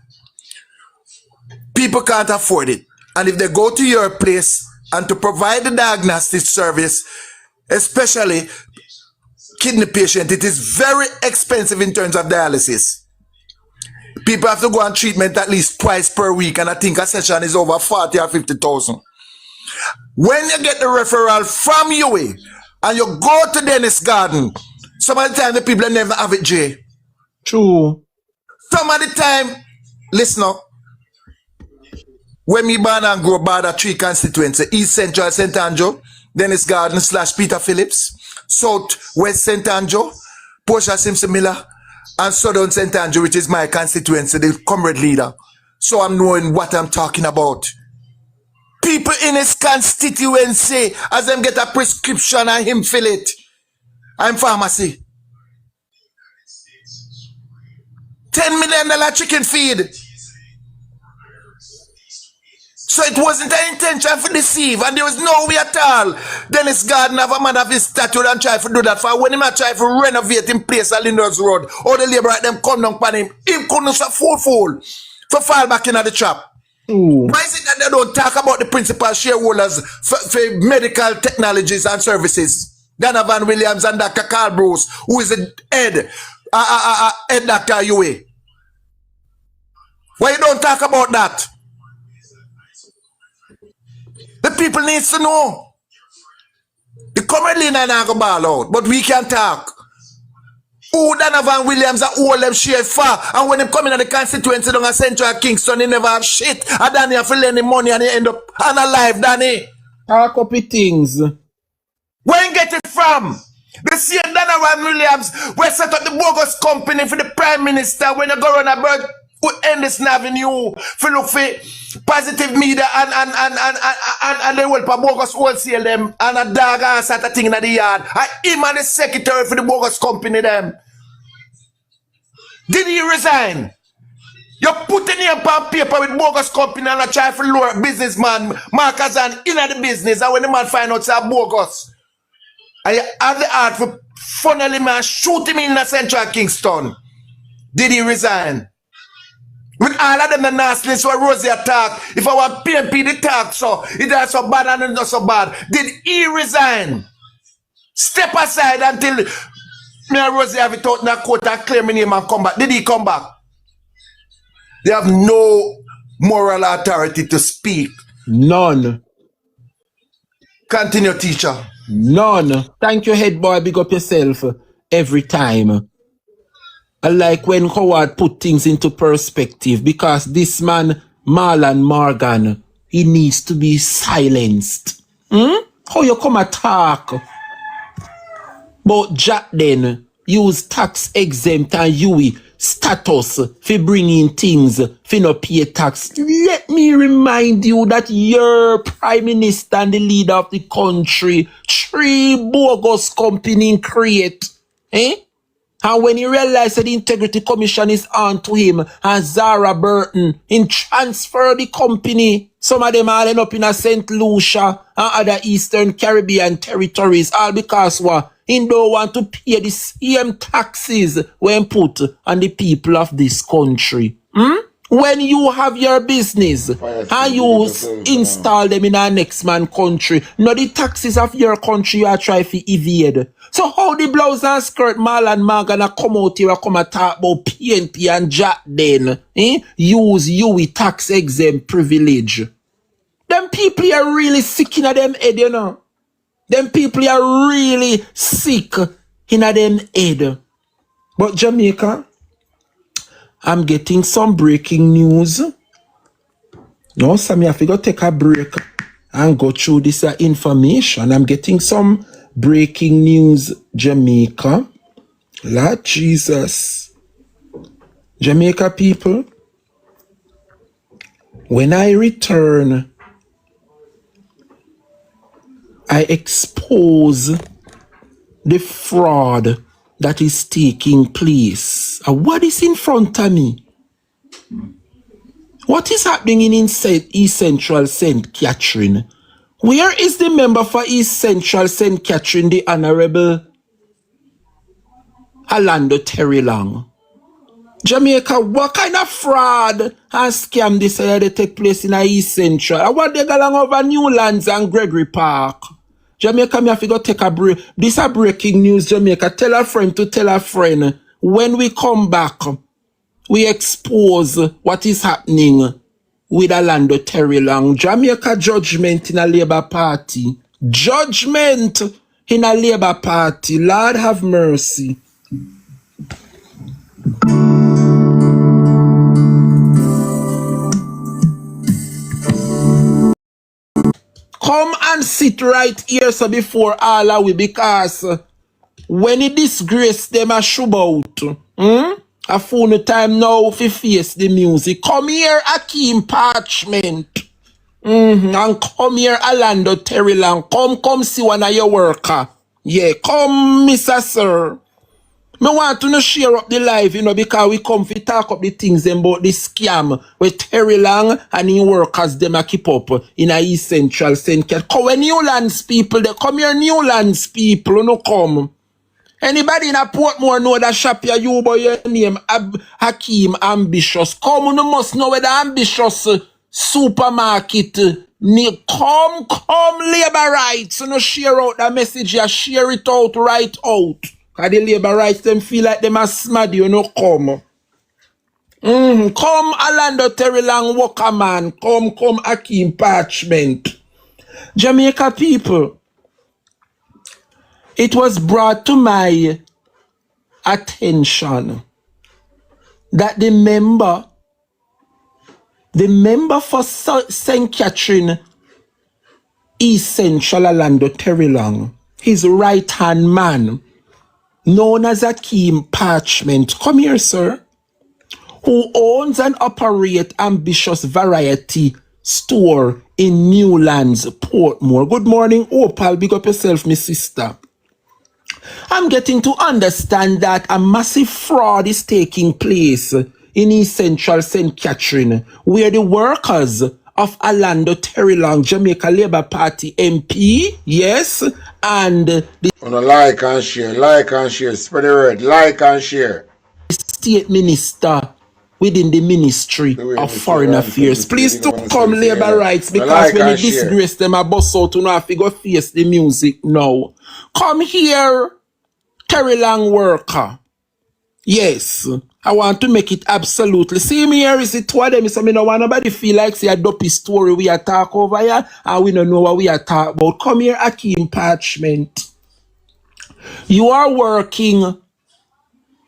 people can't afford it. And if they go to your place and to provide the diagnostic service, especially kidney patient, it is very expensive in terms of dialysis. People have to go on treatment at least twice per week, and I think a session is over 40 or 50,000. When you get the referral from UA and you go to Dennis Garden, some of the time the people never have it, Jay. True. Some of the time, listen up. When me born and grow by 3 constituency, East Central St. Andrew, Dennis Garden / Peter Phillips, South West St. Andrew, Portia Simpson Miller, and Southern St. Andrew, which is my constituency, the comrade leader. So I'm knowing what I'm talking about. People in his constituency, as them get a prescription and him fill it. I'm pharmacy. $10 million chicken feed. So it wasn't an intention to deceive, and there was no way at all. Dennis Garden have a man of his statue and try to do that for when him not try to renovate in place at Linders Road. All the labor at them come down upon him. Him couldn't so fool to fall back in the trap. Ooh. Why is it that they don't talk about the principal shareholders for medical technologies and services? Donovan Williams and Dr. Carl Bruce, who is the head Dr. UA. Why you don't talk about that? The people need to know. The currently not go ball out, but we can talk. Who Donovan Williams are all them share far, and when they come in the constituency down at Central Kingston, they never have shit. And Danny have to lend him money and they end up unalive, Danny. Talk up with things. Where you get it from? The same Donovan Williams will set up the bogus company for the Prime Minister when you go on a bird who end this avenue for look for positive media and they will for bogus wholesale them and a dog ass at a thing in the yard. And him and the secretary for the bogus company them. Did he resign? You put in your paper with bogus company and a try for lure businessman Marcus and in the business, and when the man find out it's bogus. And you have the art for funnel him and shoot him in the Central Kingston. Did he resign? With all of them the nastiness where Rosie attack, if I want PMP the talk so it is so bad and not so bad. Did he resign? Step aside until me and Rosie have it out in the court and claim my name and come back. Did he come back? They have no moral authority to speak. None. Continue, teacher. None. Thank you, head boy. Big up yourself every time. I like when Howard put things into perspective, because this man, Marlon Morgan, he needs to be silenced. How you come attack? But Jack then use tax exempt and UE status for bringing things for no pay tax. Let me remind you that your prime minister and the leader of the country 3 bogus company create. And when he realized that the Integrity Commission is on to him and Zara Burton, in transfer the company, some of them all end up in a St. Lucia and other Eastern Caribbean territories, all because what? He don't want to pay the same taxes when put on the people of this country. When you have your business and you install them in our next man country, not the taxes of your country you are trying to evade. So how the blouse and skirt Marlon Morgan come out here and come and talk about PNP and Jack then use UE tax exempt privilege? Them people are really sick in them head, you know. Them people are really sick in them head. But Jamaica, I'm getting some breaking news. No, Sam, you have to go take a break and go through this information. I'm getting some breaking news, Jamaica. Lord Jesus. Jamaica people, when I return, I expose the fraud that is taking place. What is in front of me? What is happening in East Central St. Catherine? Where is the member for East Central St. Catherine, the Honorable Orlando Terry Long? Jamaica, what kind of fraud and scam this they take place in a East Central? I want they go along over Newlands and Gregory Park. Jamaica, me have to go take a break. This is breaking news, Jamaica. Tell a friend to tell a friend. When we come back, we expose what is happening with Orlando Terry Long. Jamaica judgment in a Labour Party. Judgment in a Labour Party. Lord have mercy. Come and sit right here so before all of we, because when he disgrace them a shove out, a phone time now if face the music. Come here, Akeem Parchment. And come here, Orlando Terry Long. Come see one of your worker. Yeah, come, Mr. Sir. Me want to share up the live, because we come to talk up the things about the scam with Terry Long and his workers them a keep up in a East Central St. Kitts. Come when Newlands people, they come here, Newlands people, no come. Anybody in a Portmore know that shop here, you boy your name Hakeem Ambitious. Come, you must know where the Ambitious supermarket come labor rights. No share out that message here, share it out right out. Cause the labor rights them feel like them a smad, come. Come Orlando Terry Long Walker man. Come Akeem Parchment. Jamaica people. It was brought to my attention that the member for St. Catherine East Central Orlando Terry Long, his right-hand man, known as Akeem Parchment, come here, sir, who owns and operates Ambitious Variety Store in Newlands, Portmore. Good morning, Opal. Big up yourself, my sister. I'm getting to understand that a massive fraud is taking place in East Central St. Catherine, where the workers of Orlando Terry Long, Jamaica Labour Party MP, yes, and the like and share, spread the word, like and share. State Minister within the Ministry of Foreign Affairs. Please to come Labour Rights, because when you disgrace them, I bust out to know if you go face the music now. Come here, Terry Long worker. Yes, I want to make it absolutely. See me here, is it two of them? So me no want nobody feel like say a dopey story we are talk over here and we don't know what we are talk about. Come here, Akeem Parchment. You are working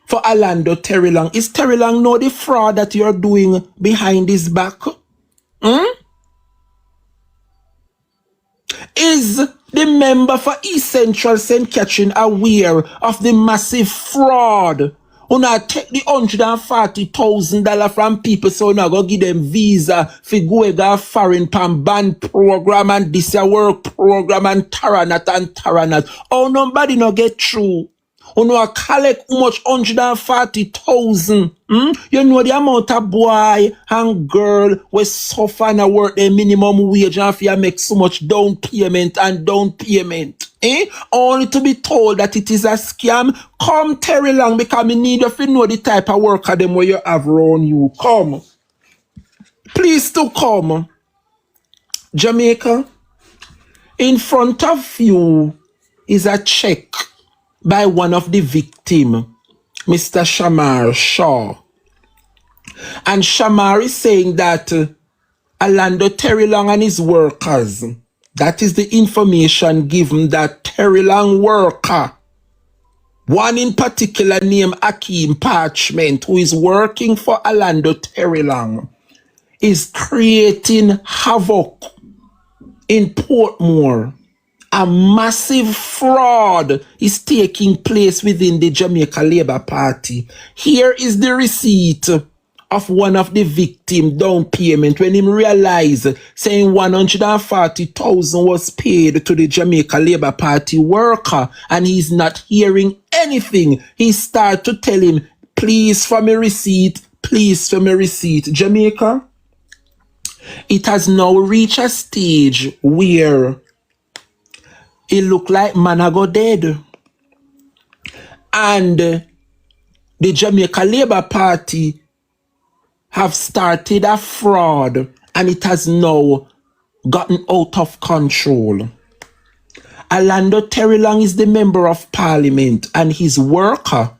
for Orlando Terry Long. Is Terry Long know the fraud that you're doing behind his back? Is the member for East Central St. Catherine aware of the massive fraud? Una take the $140,000 from people, so now go give them visa for go to foreign pan band program and this work program and taranat. Oh, nobody no get through. Una collect how much $140,000. You know the amount of boy and girl we suffer and work their minimum wage and if you make so much down payment. Only to be told that it is a scam. Come Terry Long, because me need you to know the type of worker them where you have around you. Come. Please to come. Jamaica, in front of you is a check by one of the victim, Mr. Shamar Shaw. And Shamar is saying that Orlando Terry Long and his workers, that is the information given, that Terry Long worker, one in particular named Akeem Parchment, who is working for Orlando Terry Long, is creating havoc in Portmore. A massive fraud is taking place within the Jamaica Labour Party. Here is the receipt of one of the victim down payment when him realized saying 140,000 was paid to the Jamaica Labour Party worker and he's not hearing anything. He started to tell him, please for me receipt, please for me receipt. Jamaica, it has now reached a stage where it look like man I go dead. And the Jamaica Labour Party have started a fraud and it has now gotten out of control. Orlando Terrylang is the member of parliament and his worker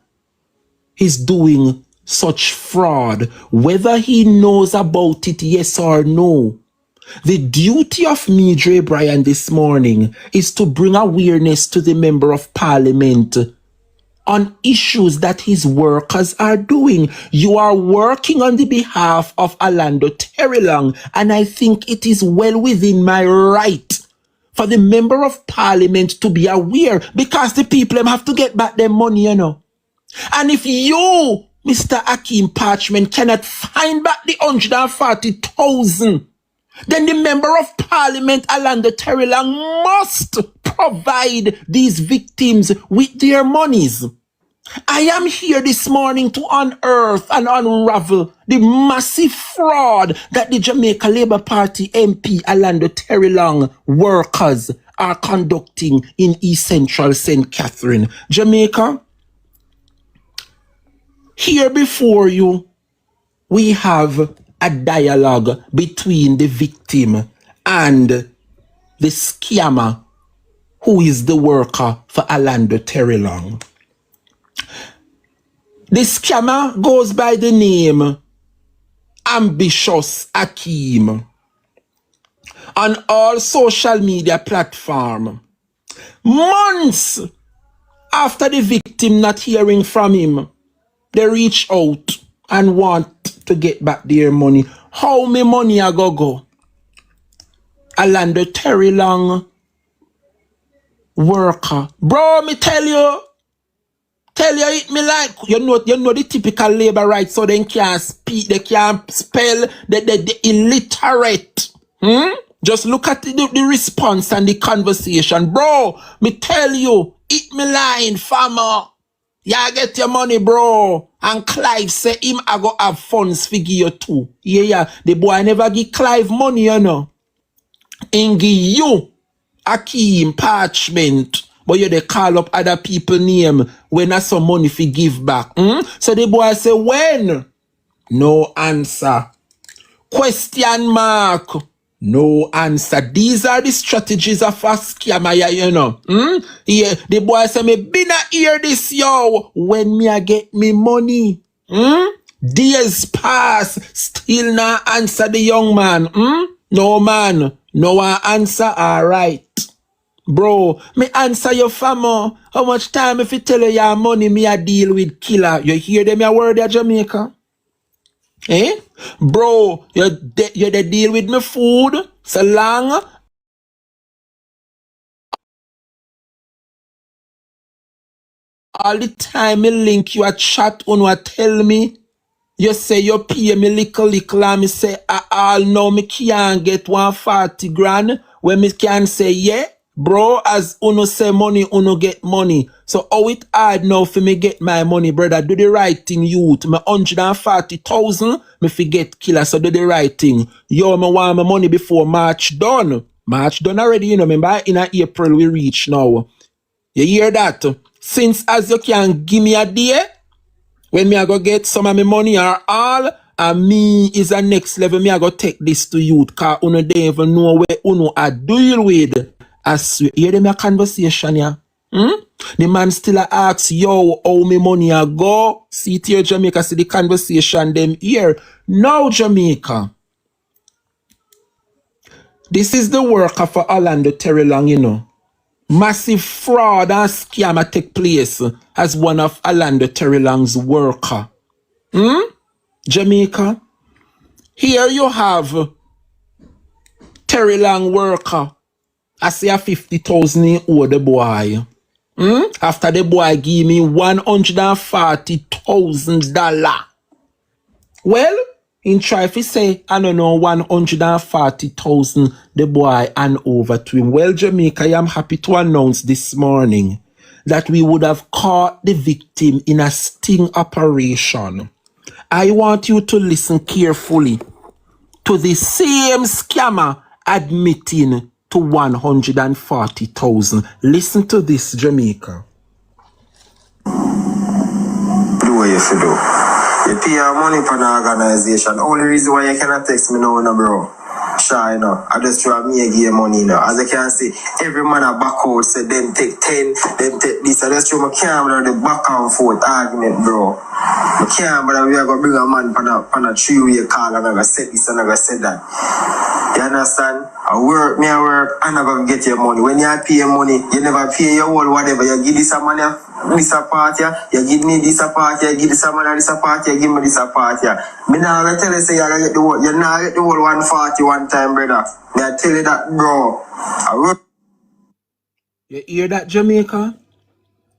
is doing such fraud, whether he knows about it, yes or no. The duty of me, Dre Bryan, this morning is to bring awareness to the member of parliament on issues that his workers are doing. You are working on the behalf of Orlando Terrylang, and I think it is well within my right for the member of parliament to be aware, because the people them have to get back their money, you know. And if you, Mr. Akeem Parchment, cannot find back the 140,000, then the member of parliament, Orlando Terrylang, must provide these victims with their monies. I am here this morning to unearth and unravel the massive fraud that the Jamaica Labour Party MP Orlando Terrylang workers are conducting in East Central St. Catherine. Jamaica, here before you, we have a dialogue between the victim and the scammer who is the worker for Orlando Terrylang. The scammer goes by the name Ambitious Akeem on all social media platforms. Months after the victim not hearing from him, they reach out and want to get back their money. How me money a go? Orlando Terrylang worker. Bro, me tell you it me like, you know the typical labor rights, so they can't speak, they can't spell, the illiterate. Just look at the response and the conversation. Bro, me tell you, it me line, farmer. Yeah, get your money, bro. And Clive say him I go have funds for give you too. Yeah. The boy never give Clive money, you know. And give you Akeem Parchment. But you they call up other people name when I some money for give back. So the boy say when? No answer. Question mark. No answer. These are the strategies of a scammer, you know. Yeah, the boy say me been a hear this, yo. When me I get me money. Days pass, still not answer the young man. No man, no answer, alright. Bro, me answer your famo. How much time if you tell you your money me a deal with killer? You hear them your word there, Jamaica? Eh? Bro, you the deal with me food so long. All the time me link you a chat on tell me. You say you pay me little and me say all now me can't get 140 grand. When me can say yeah. Bro, as uno say money, uno get money. So how it hard now for me get my money, brother? Do the right thing, youth. Me 140,000, me forget killer, so do the right thing. Yo, me want my money before March done. March done already, you know, remember in April we reach now. You hear that? Since as you can give me a day, when me I go get some of my money or all, and me is a next level, me I go take this to youth, cause uno don't even know where uno a deal with. As you hear them a conversation, yeah. The man still asks, yo, how me money a go? See it here, Jamaica, see the conversation them here. Now, Jamaica. This is the worker for Orlando Terrylang, you know. Massive fraud and scam take place as one of Orlando Terrylang's worker. Jamaica. Here you have Terrylang worker. I say a 50,000 in owe the boy. After the boy give me $140,000. Well, in try if he say, I don't know, 140,000 the boy and over to him. Well, Jamaica, I am happy to announce this morning that we would have caught the victim in a sting operation. I want you to listen carefully to the same scammer admitting to 140,000. Listen to this, Jamaica. The way you should do. You pay your money for an organization. Only reason why you cannot text me now, bro. Sure, you know. I just try me give you money now. As I can see, every man a back out say then take 10, then take this. I just show my camera the back and forth argument, bro. My camera we are gonna bring a man on a 3-way call and I gonna set this and I gonna set that. You understand? I work and I gonna get your money. When you pay your money, you never pay your whole whatever. You give this a money, this a party, you give me this a party, you give this a money, this a party, you give me this a party. Me now gonna tell you say you're gonna get the whole, you're not get the whole 140 one time, brother. Me I tell you that, bro. I work. You hear that, Jamaica?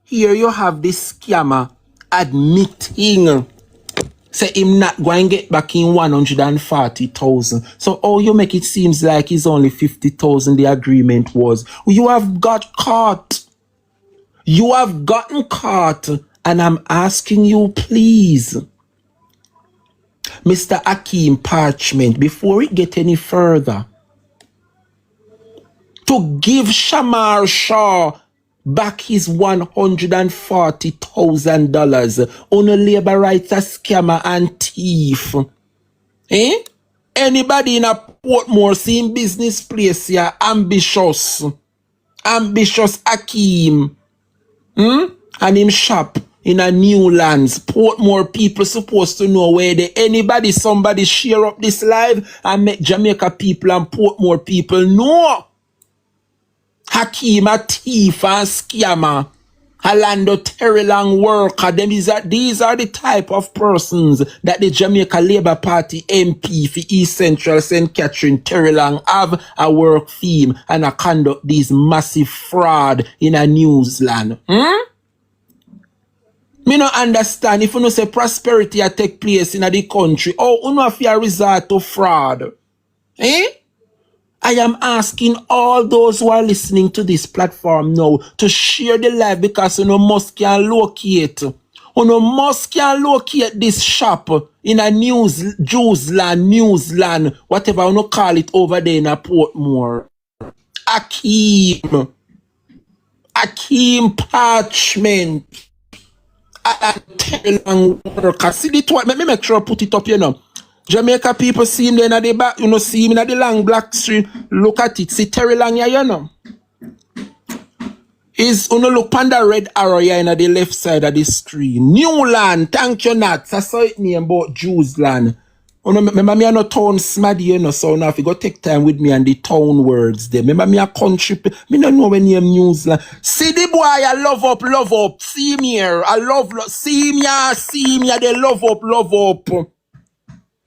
Here you have this scammer admitting say him not going to get back in 140,000. So how you make it seems like it's only 50,000 the agreement was. You have got caught. You have gotten caught. And I'm asking you, please, Mr. Akeem Parchment, before we get any further, to give Shamar Shaw back his $140,000 on a labor rights a scammer and thief. Eh? Anybody in a Portmore same business place here, ambitious Akeem, and him shop in a Newlands. Portmore people supposed to know where they somebody share up this live and make Jamaica people and Portmore people know. Hakeem a thief and scammer, a Lando Terrylang worker. These are the type of persons that the Jamaica Labour Party MP for East Central St. Catherine Terrylang have a work theme and a conduct these massive fraud in a newsland. Me no understand if you no say prosperity a take place in the country. Oh, you know if you resort to fraud. Eh? I am asking all those who are listening to this platform now to share the live because you know must can locate. You know must can locate this shop in a Newsland, whatever you know call it over there in a Portmore. Akeem Parchment. Worker. See the twat. Let me make sure I put it up, you know. Jamaica people see him there in the back, you know, see him in the long black street. Look at it. See Terry Lang here, you know. Is you know look on the red arrow here in the left side of the screen. Newland, thank you not. I saw it name about Jewsland. You know, remember me a no town smaddy, you know, so now if you go take time with me and the town words there. Remember me a country, me no know when name Newsland. See the boy, I love up. See him here, I love, see him here, they love up.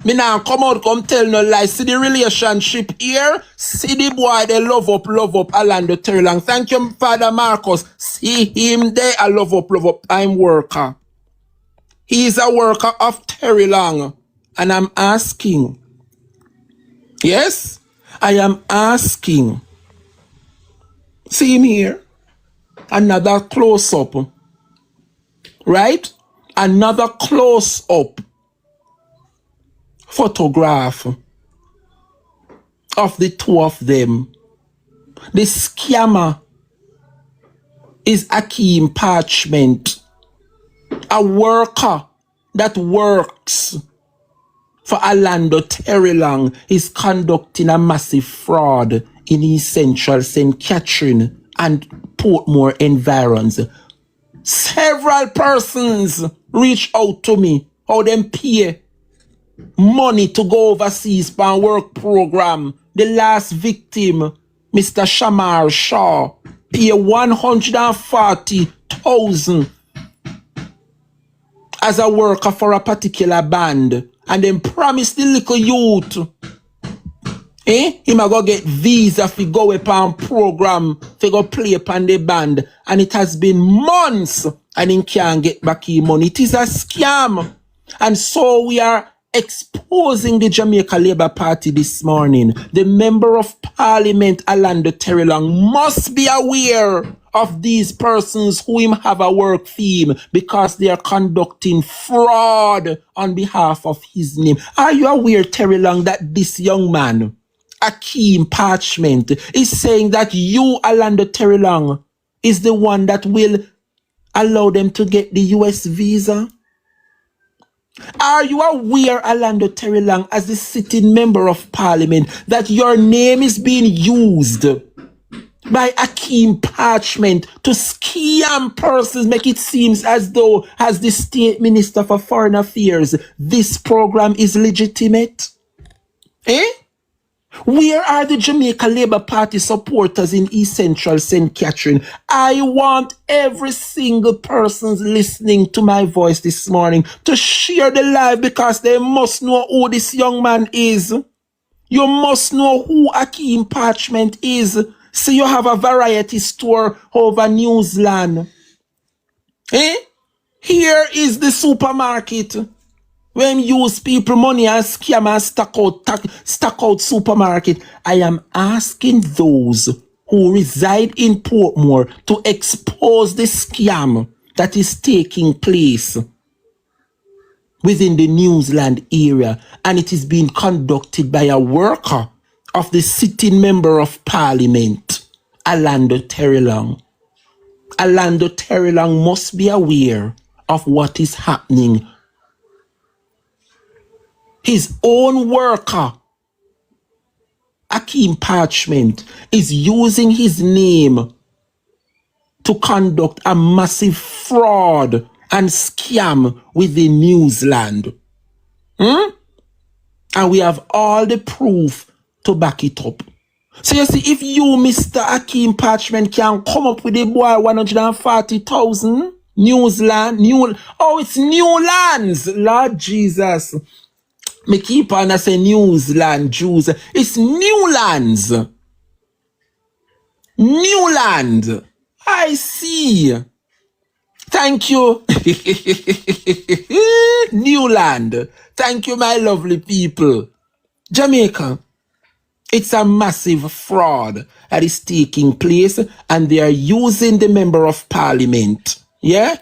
Me now come out, come tell no lie. See the relationship here. See the boy, they love up, Orlando Terrylang. Thank you, Father Marcus. See him there, I love up. I'm worker. He's a worker of Terrylang. And I'm asking. Yes? I am asking. See him here. Another close-up. Right? Another close-up photograph of the two of them. The scammer is Akeem Parchment, a worker that works for Orlando Terrylang, is conducting a massive fraud in East Central St. Catherine and Portmore environs. Several persons reach out to me how them pay money to go overseas for a work program. The last victim, Mr. Shamar Shaw, pay 140,000 as a worker for a particular band, and then promise the little youth, him a go get visa fi go upon program fi go play upon the band, and it has been months and he can't get back his money. It is a scam, and so we are exposing the Jamaica Labour Party this morning. The Member of Parliament, Orlando Terrylang, must be aware of these persons who him have a work theme because they are conducting fraud on behalf of his name. Are you aware, Terrylang, that this young man, Akeem Parchment, is saying that you, Orlando Terrylang, is the one that will allow them to get the US visa? Are you aware, Orlando Terry Long, as the sitting member of parliament, that your name is being used by Akeem Parchment to scam persons, make it seem as though, as the State Minister for Foreign Affairs, this program is legitimate? Eh? Where are the Jamaica Labour Party supporters in East Central St. Catherine? I want every single person listening to my voice this morning to share the live, because they must know who this young man is. You must know who Akeem Parchment is. So you have a variety store over Newsland. Eh? Here is the supermarket. When use people money and scam and stack out supermarket. I am asking those who reside in Portmore to expose the scam that is taking place within the Newsland area, and it is being conducted by a worker of the sitting member of parliament, Orlando Terry Long. Orlando Terry Long must be aware of what is happening. His own worker, Akeem Parchment, is using his name to conduct a massive fraud and scam within Newsland. And we have all the proof to back it up. So you see, if you, Mr. Akeem Parchment, can come up with a boy 140,000, Newsland, it's Newlands, Lord Jesus. Me keep on and say Newsland, Jews. It's Newlands. Newland. I see. Thank you. Newland. Thank you, my lovely people. Jamaica. It's a massive fraud that is taking place, and they are using the member of parliament. Yeah?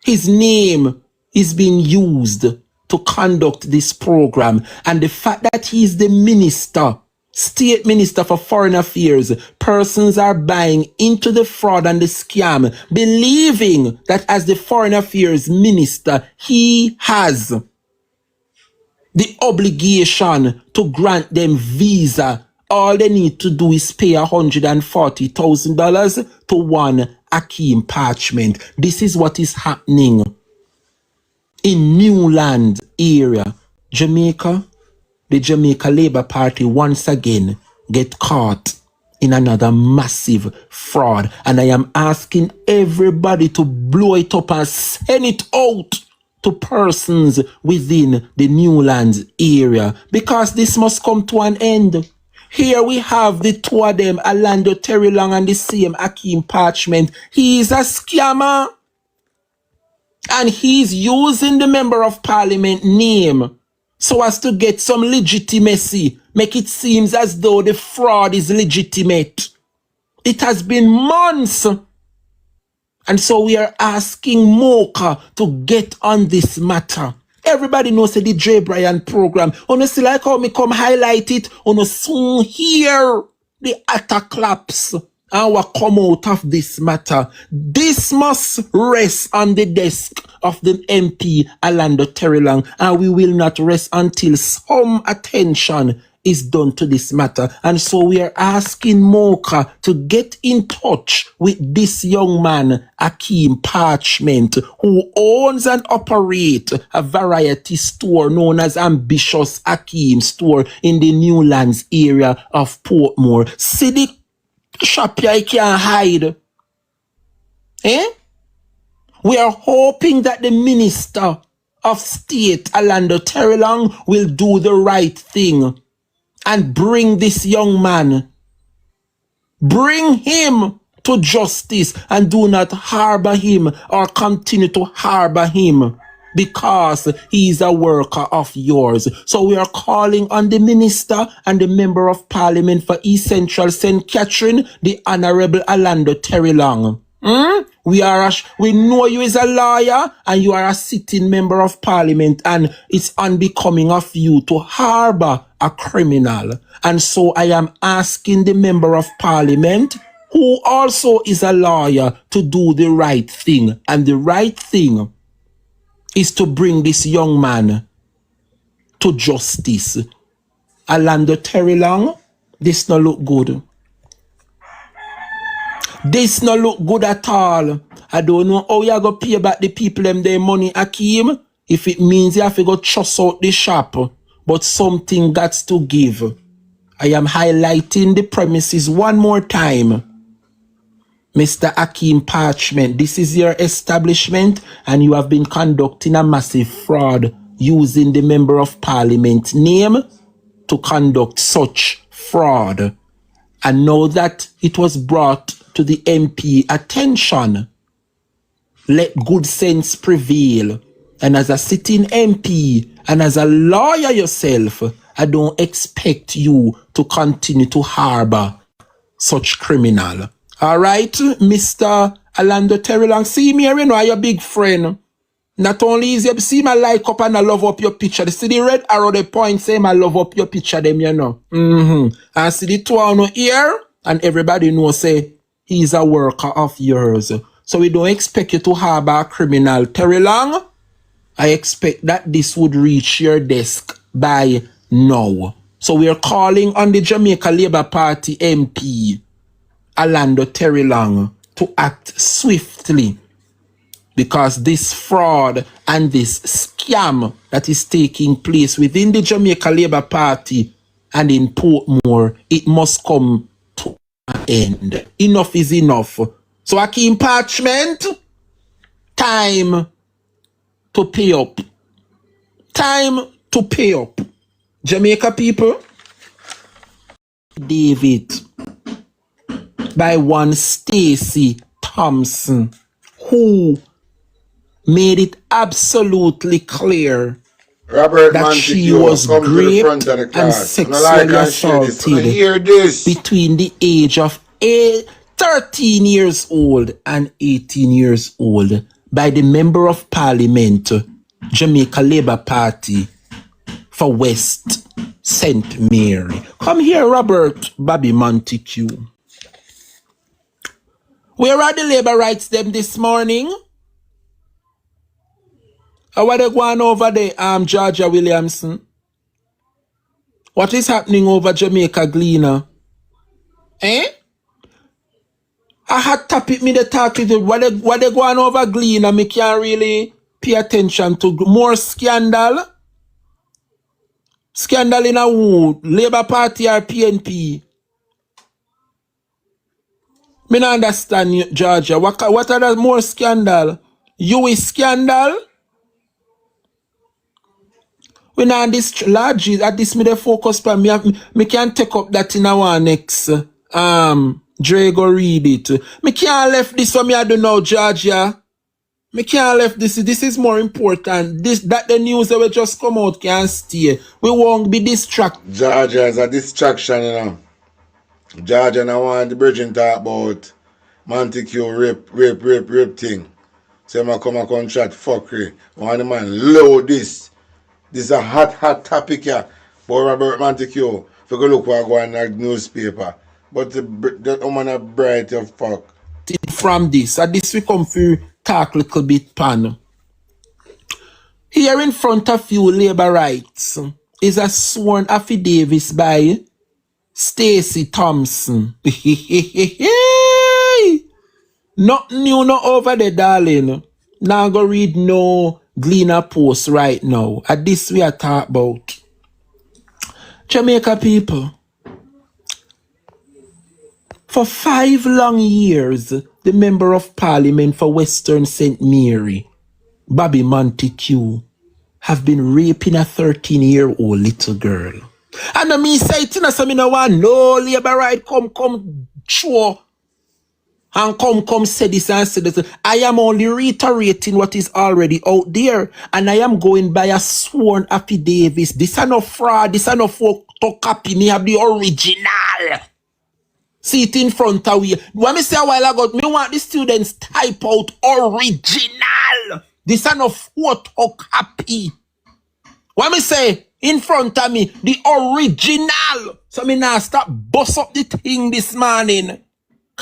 His name is being used to conduct this program, and the fact that he is the minister, state minister for foreign affairs, persons are buying into the fraud and the scam, believing that as the foreign affairs minister, he has the obligation to grant them visa. All they need to do is pay $140,000 to one Akeem Parchment. This is what is happening in Newland area. Jamaica, the Jamaica Labour Party once again get caught in another massive fraud. And I am asking everybody to blow it up and send it out to persons within the Newlands area, because this must come to an end. Here we have the two of them, Orlando Terry Long and the same Akeem Parchment. He is a scammer. And he's using the member of parliament name so as to get some legitimacy, make it seem as though the fraud is legitimate. It has been months. And so we are asking Mocha to get on this matter. Everybody knows the Dre Bryan program. Honestly, like how me come highlight it, on soon hear the attack claps and what come out of this matter. This must rest on the desk of the MP Orlando Terry Long, and we will not rest until some attention is done to this matter. And so we are asking Mocha to get in touch with this young man, Akeem Parchment, who owns and operates a variety store known as Ambitious Akeem Store in the Newlands area of Portmore. See the shop here, I can't hide. We are hoping that the Minister of State, Orlando Terry Long, will do the right thing and bring this young man, bring him to justice, and do not harbor him or continue to harbor him because he is a worker of yours. So we are calling on the minister and the member of parliament for East Central St. Catherine, the Honorable Orlando Terry Long. We know you is a lawyer and you are a sitting member of parliament, and it's unbecoming of you to harbor a criminal. And so I am asking the member of parliament, who also is a lawyer, to do the right thing. And the right thing is to bring this young man to justice. Orlando Terry Long, this no look good. This no look good at all. I don't know how you go pay back the people them their money, Akeem, if it means you have to go truss out the shop. But something got to give. I am highlighting the premises one more time. Mr. Akeem Parchment, this is your establishment and you have been conducting a massive fraud using the Member of Parliament name to conduct such fraud. And now that it was brought to the MP attention, let good sense prevail. And as a sitting MP and as a lawyer yourself, I don't expect you to continue to harbor such criminal. All right, Mr. Orlando Terry Long, see me here, you know, I'm your big friend. Not only is you see my like up and I love up your picture. See the red arrow, the point saying I love up your picture, them, you know. And see the two on here, and everybody knows say he's a worker of yours. So we don't expect you to harbor a criminal. Terry Long, I expect that this would reach your desk by now. So we are calling on the Jamaica Labour Party MP, Orlando Terry Long, to act swiftly, because this fraud and this scam that is taking place within the Jamaica Labour Party and in Portmore, it must come to an end. Enough is enough. So Akeem Parchment, time to pay up. Time to pay up. Jamaica people, David, by one Stacey Thompson, who made it absolutely clear Robert that Montague, she was raped and sexually assaulted between the age of 13 years old and 18 years old by the Member of Parliament, Jamaica Labour Party for West St. Mary. Come here, Robert Bobby Montague. Where are the labor rights them this morning? How are they going over there, Georgia Williamson? What is happening over Jamaica Gleaner? Eh? A hot topic me the talk to what they going over Gleaner, me can't really pay attention to. More scandal? Scandal in a who? Labour Party or PNP? Me not understand you, Georgia. What are the more scandal? You is scandal? We now this large at this me the focus pa me can take up that in our next Dre go read it. Me can't left this for me I don't know, Georgia. Me can't left this. This is more important. That the news that will just come out can stay. We won't be distracted. Georgia is a distraction, you know. Georgia now want the bridging talk about Montague rape thing. So I come and chat fuckery. One the man load this. This is a hot topic here. But Robert Montague, if you go look what go on the newspaper. But the woman a bright of fuck. From this, at this we come to talk a little bit pan. Here in front of you, labor rights, is a sworn affidavit by Stacey Thompson. Nothing new, not over there, darling. Now go read no Gleaner post right now. At this we are talking about. Jamaica people. For 5 long years, the Member of Parliament for Western St. Mary, Bobby Montague, have been raping a 13-year-old little girl. And I mean say it, so me no want no labor right come show and come say this and say this. I am only reiterating what is already out there, and I am going by a sworn affidavit. This is no fraud, this is no photocopy. Me have the original. See it in front of you. When me say a while ago, me want the students type out original. This is no photocopy. When me say in front of me, the original. So me now stop bust up the thing this morning.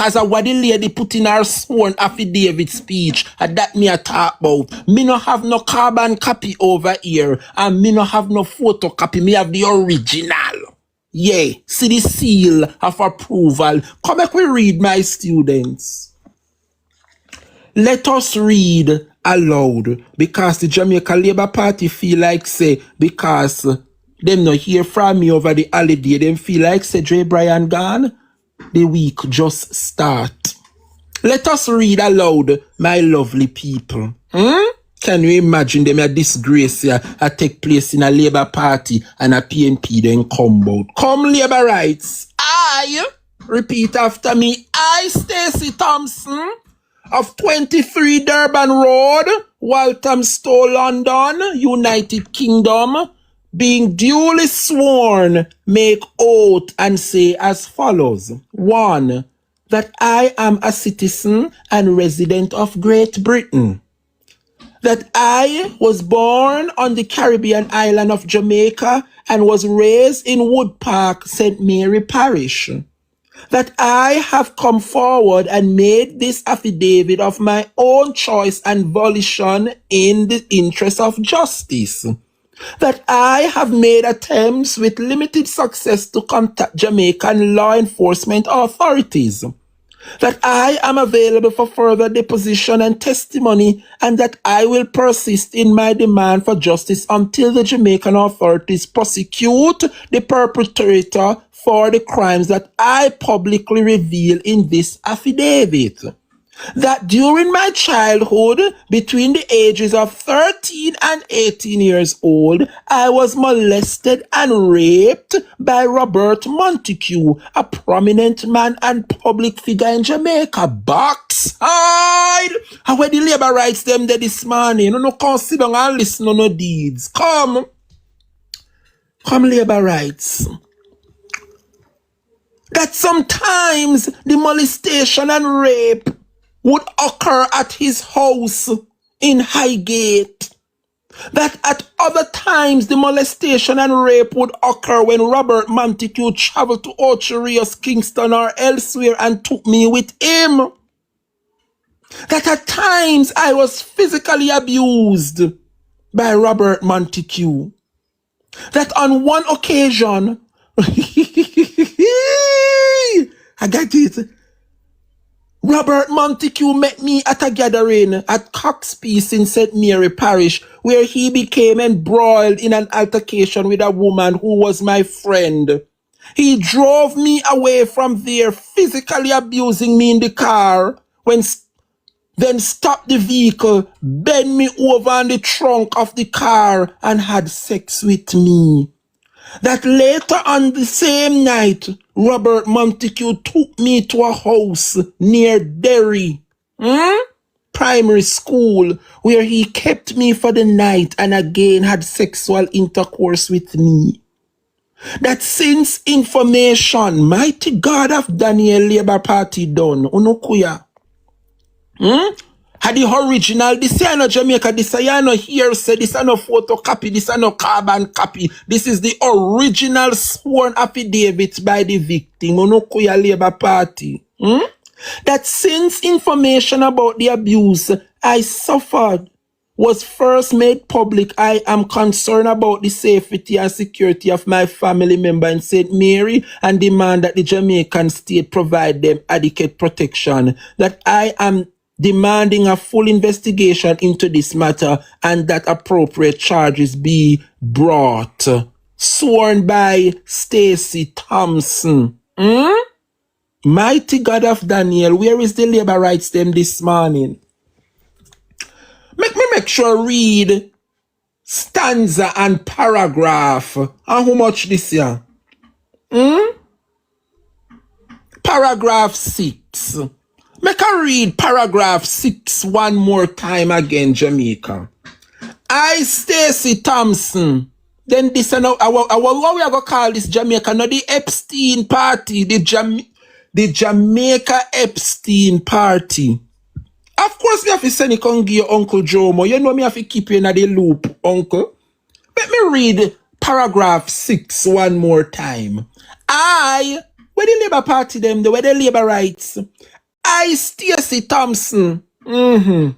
Cause of what the lady put in her sworn affidavit speech, and that me a talk about. Me no have no carbon copy over here, and me no have no photocopy. Me have the original. Yeah, see the seal of approval. Come back, we read, my students. Let us read aloud, because the Jamaica Labour Party feel like say, because them no hear from me over the holiday, them feel like say Dre Brian gone. The week just start. Let us read aloud, my lovely people. Can you imagine them a disgrace here a take place in a Labour Party and a PNP then come out? Come Labour rights. I, repeat after me, I, Stacey Thompson, of 23 Durban Road, Walthamstow, London, United Kingdom, being duly sworn, make oath and say as follows. 1. That I am a citizen and resident of Great Britain. That I was born on the Caribbean island of Jamaica and was raised in Wood Park, St. Mary Parish. That I have come forward and made this affidavit of my own choice and volition in the interest of justice. That I have made attempts with limited success to contact Jamaican law enforcement authorities. That I am available for further deposition and testimony, and that I will persist in my demand for justice until the Jamaican authorities prosecute the perpetrator for the crimes that I publicly reveal in this affidavit. That during my childhood, between the ages of 13 and 18 years old, I was molested and raped by Robert Montague, a prominent man and public figure in Jamaica. Backside! How were the Labour rights them there this morning? No, come sit down and listen to no deeds. Come Labour rights. That sometimes the molestation and rape would occur at his house in Highgate. That at other times the molestation and rape would occur when Robert Montague traveled to Ocherius, Kingston or elsewhere and took me with him. That at times I was physically abused by Robert Montague. That on one occasion, I got it. Robert Montague met me at a gathering at Coxpeace in St. Mary Parish, where he became embroiled in an altercation with a woman who was my friend. He drove me away from there, physically abusing me in the car, then stopped the vehicle, bent me over on the trunk of the car, and had sex with me. That later on the same night, Robert Montague took me to a house near Derry Primary School, where he kept me for the night and again had sexual intercourse with me. That since information, mighty God of Daniel Labour Party done, unukuya. Had the original, this is no Jamaica, this is no hearsay, this is no photocopy, this is no carbon copy. This is the original sworn affidavit by the victim, Unukuya Labour Party. That since information about the abuse I suffered was first made public, I am concerned about the safety and security of my family member in St. Mary and demand that the Jamaican state provide them adequate protection. That I am demanding a full investigation into this matter and that appropriate charges be brought. Sworn by Stacey Thompson. Mighty God of Daniel, where is the Labour rights them this morning? Make sure read stanza and paragraph. And how much this year? Paragraph 6. Make her read paragraph 6 one more time again, Jamaica. I, Stacey Thompson. Then this and what we are going to call this Jamaica? No, the Epstein Party. The Jamaica Epstein Party. Of course, me have to send it on your Uncle Jomo. You know me have to keep you in the loop, Uncle. Let me read paragraph 6 one more time. Where the Labour Party them, where the Labour rights, I, Stacey Thompson, duly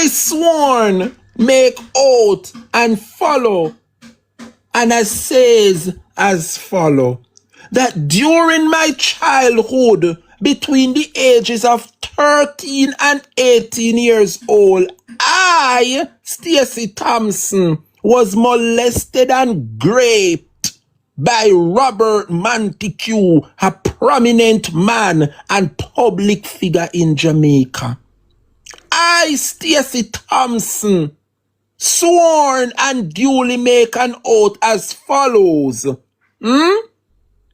sworn, make oath and follow, and as says as follow, that during my childhood, between the ages of 13 and 18 years old, I, Stacey Thompson, was molested and raped by Robert Montague, a prominent man and public figure in Jamaica. I, Stacey Thompson, sworn and duly make an oath as follows.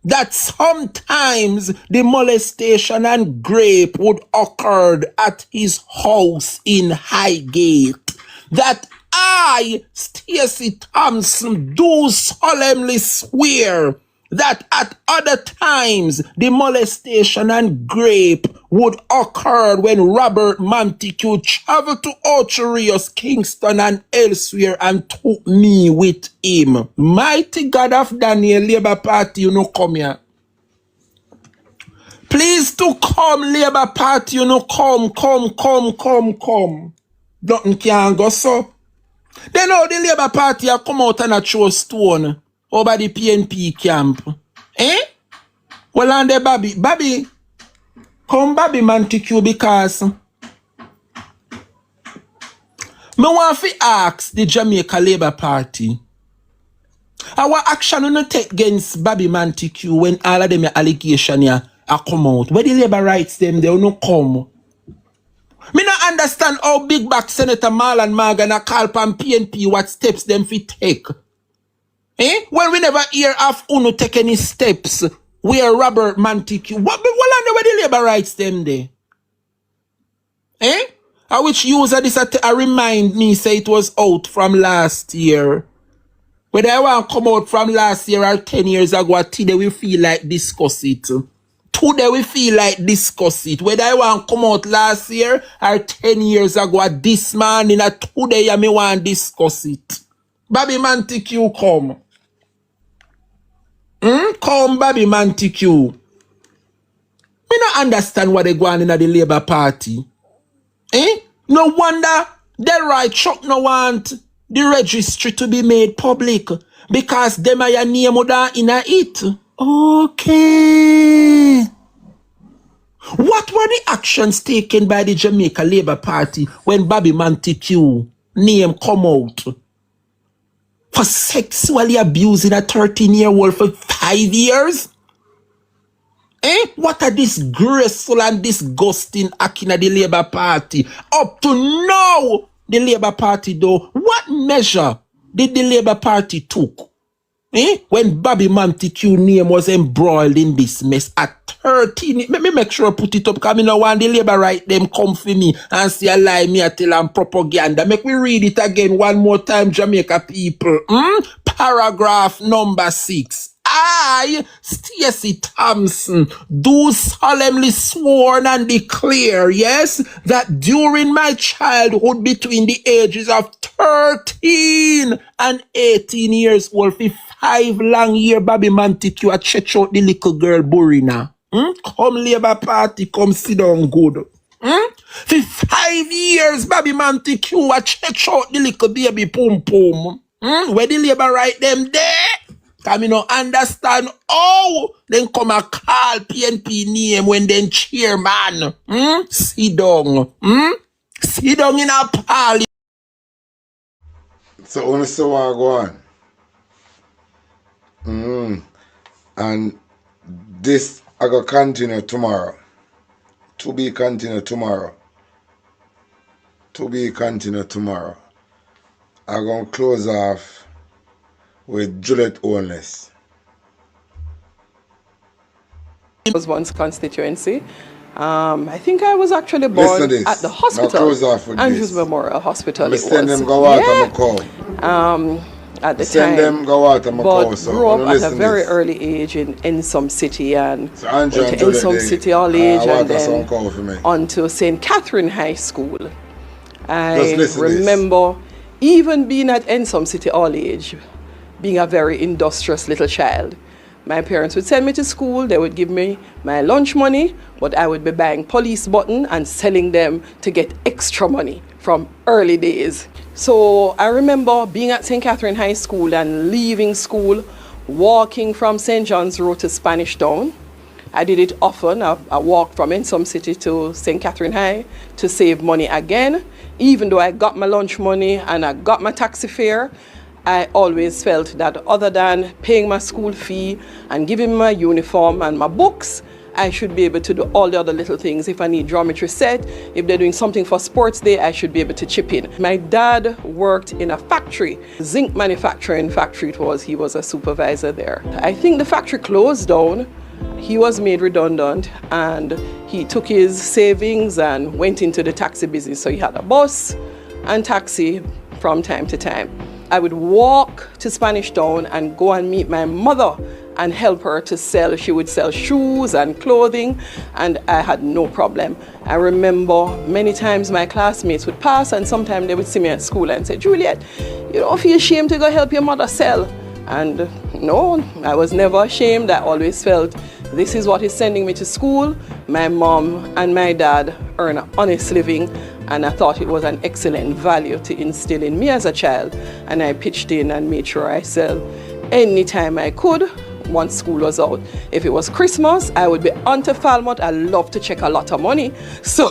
That sometimes the molestation and rape would occur at his house in Highgate. That I, Stacey Thompson, do solemnly swear that at other times the molestation and rape would occur when Robert Montague traveled to Ocherius, Kingston and elsewhere and took me with him. Mighty God of Daniel, Labour Party, you know, come here. Please to come, Labour Party, you know, come. Nothing can go so. Then how the Labour Party have come out and a throw stone over the PNP camp. Well, and the Bobby, come Bobby Montague, because me want to ask the Jamaica Labour Party, our action on take against Bobby Montague when all of them allegations are come out. Where the Labour rights them, they will not come. Me not understand how big back Senator Marlon Morgan a call pan PNP what steps them fi take. When we never hear of Uno take any steps where Robert Montague, what under where the Labour rights them there? I which user this a remind me say it was out from last year. Whether I want to come out from last year or 10 years ago, today we feel like discuss it. Today we feel like discuss it. Whether I want to come out last year or 10 years ago, this morning or today I may want to discuss it. Bobby Montague, come. Come, Bobby Montague. Me not understand what they go on in the Labour Party. No wonder the right Chuck no want the registry to be made public because them are your name in it. Okay. What were the actions taken by the Jamaica Labour Party when Bobby Montague name come out? For sexually abusing a 13-year-old for 5 years? What a disgraceful and disgusting action of the Labour Party. Up to now, the Labour Party though, what measure did the Labour Party took? When Bobby Montague name was embroiled in this mess at 13. Let me make sure I put it up because I don't want the Labour right them come for me and say a lie me a tell them propaganda. Make me read it again one more time, Jamaica people. Paragraph number 6. I, Stacey Thompson, do solemnly sworn and declare, yes, that during my childhood between the ages of 13 and 18 years old, for 5 long years, Bobby Montague a check out the little girl Burina. Come Labour Party, come sit down good. For 5 years, Bobby Montague a check out the little baby pum pum. Where the Labour right them there? Cause me no understand how then come a call PNP name when then chairman. Sit down. Sit down in a parliament. So only so I go on. And this I go continue tomorrow. To be continued tomorrow. To be continued tomorrow. I'm gonna close off with Juliet Ownless. It was once constituency. I think I was actually born at the hospital, Andrews Memorial Hospital. I send them go out and call. At the send time, them go out and call. So grew up at a very early age in some city and in some city all age and then onto St. Catherine High School. I remember even being at Ensom City all age, being a very industrious little child. My parents would send me to school, they would give me my lunch money, but I would be buying police button and selling them to get extra money from early days. So I remember being at St. Catherine High School and leaving school, walking from St. John's Road to Spanish Town. I did it often. I walked from Ensom City to St. Catherine High to save money again. Even though I got my lunch money and I got my taxi fare, I always felt that other than paying my school fee and giving me my uniform and my books, I should be able to do all the other little things. If I need geometry set, if they're doing something for sports day, I should be able to chip in. My dad worked in a factory, zinc manufacturing factory it was. He was a supervisor there. I think the factory closed down. He was made redundant and he took his savings and went into the taxi business. So he had a bus and taxi from time to time. I would walk to Spanish Town and go and meet my mother and help her to sell. She would sell shoes and clothing, and I had no problem. I remember many times my classmates would pass and sometimes they would see me at school and say, Juliet, you don't feel ashamed to go help your mother sell? And no, I was never ashamed. I always felt this is what is sending me to school. My mom and my dad earn an honest living, and I thought it was an excellent value to instill in me as a child. And I pitched in and made sure I sell anytime I could once school was out. If it was Christmas, I would be on to Falmouth. I love to check a lot of money. So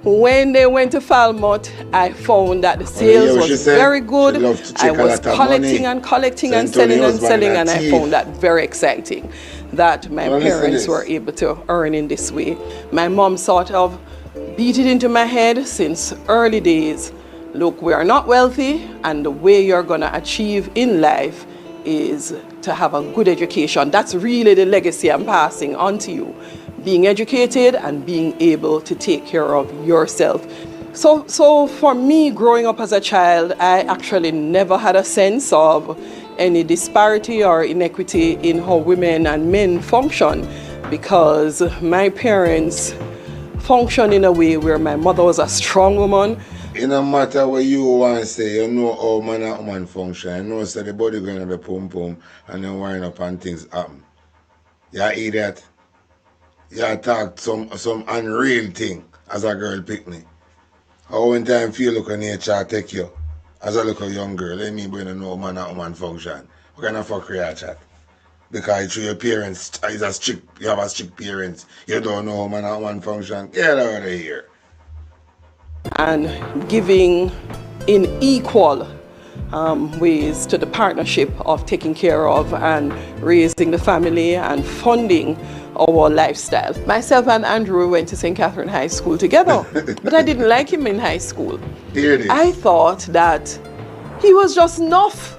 when they went to Falmouth, I found that the sales was very good. I was collecting and collecting and selling and selling, and I found that very exciting that my parents were able to earn in this way. My mom sort of beat it into my head since early days. Look, we are not wealthy, and the way you're gonna achieve in life is to have a good education. That's really the legacy I'm passing on to you. Being educated and being able to take care of yourself. So for me, growing up as a child, I actually never had a sense of any disparity or inequity in how women and men function, because my parents function in a way where my mother was a strong woman. It no matter what you want to say, you know how man and woman function. You know so the body going to the pum pum and then wind up and things happen. You idiot. You talk some unreal thing as a girl pick me. How one time feel look at nature take you as a little young girl. Let me bring know man and woman function. What kind of fuck you chat? Because through your parents is a strict, you have a strict parents. You don't know how man and woman function. Get out of here. And giving in equal ways to the partnership of taking care of and raising the family and funding our lifestyle. Myself and Andrew went to St. Catherine High School together, but I didn't like him in high school. I thought that he was just enough.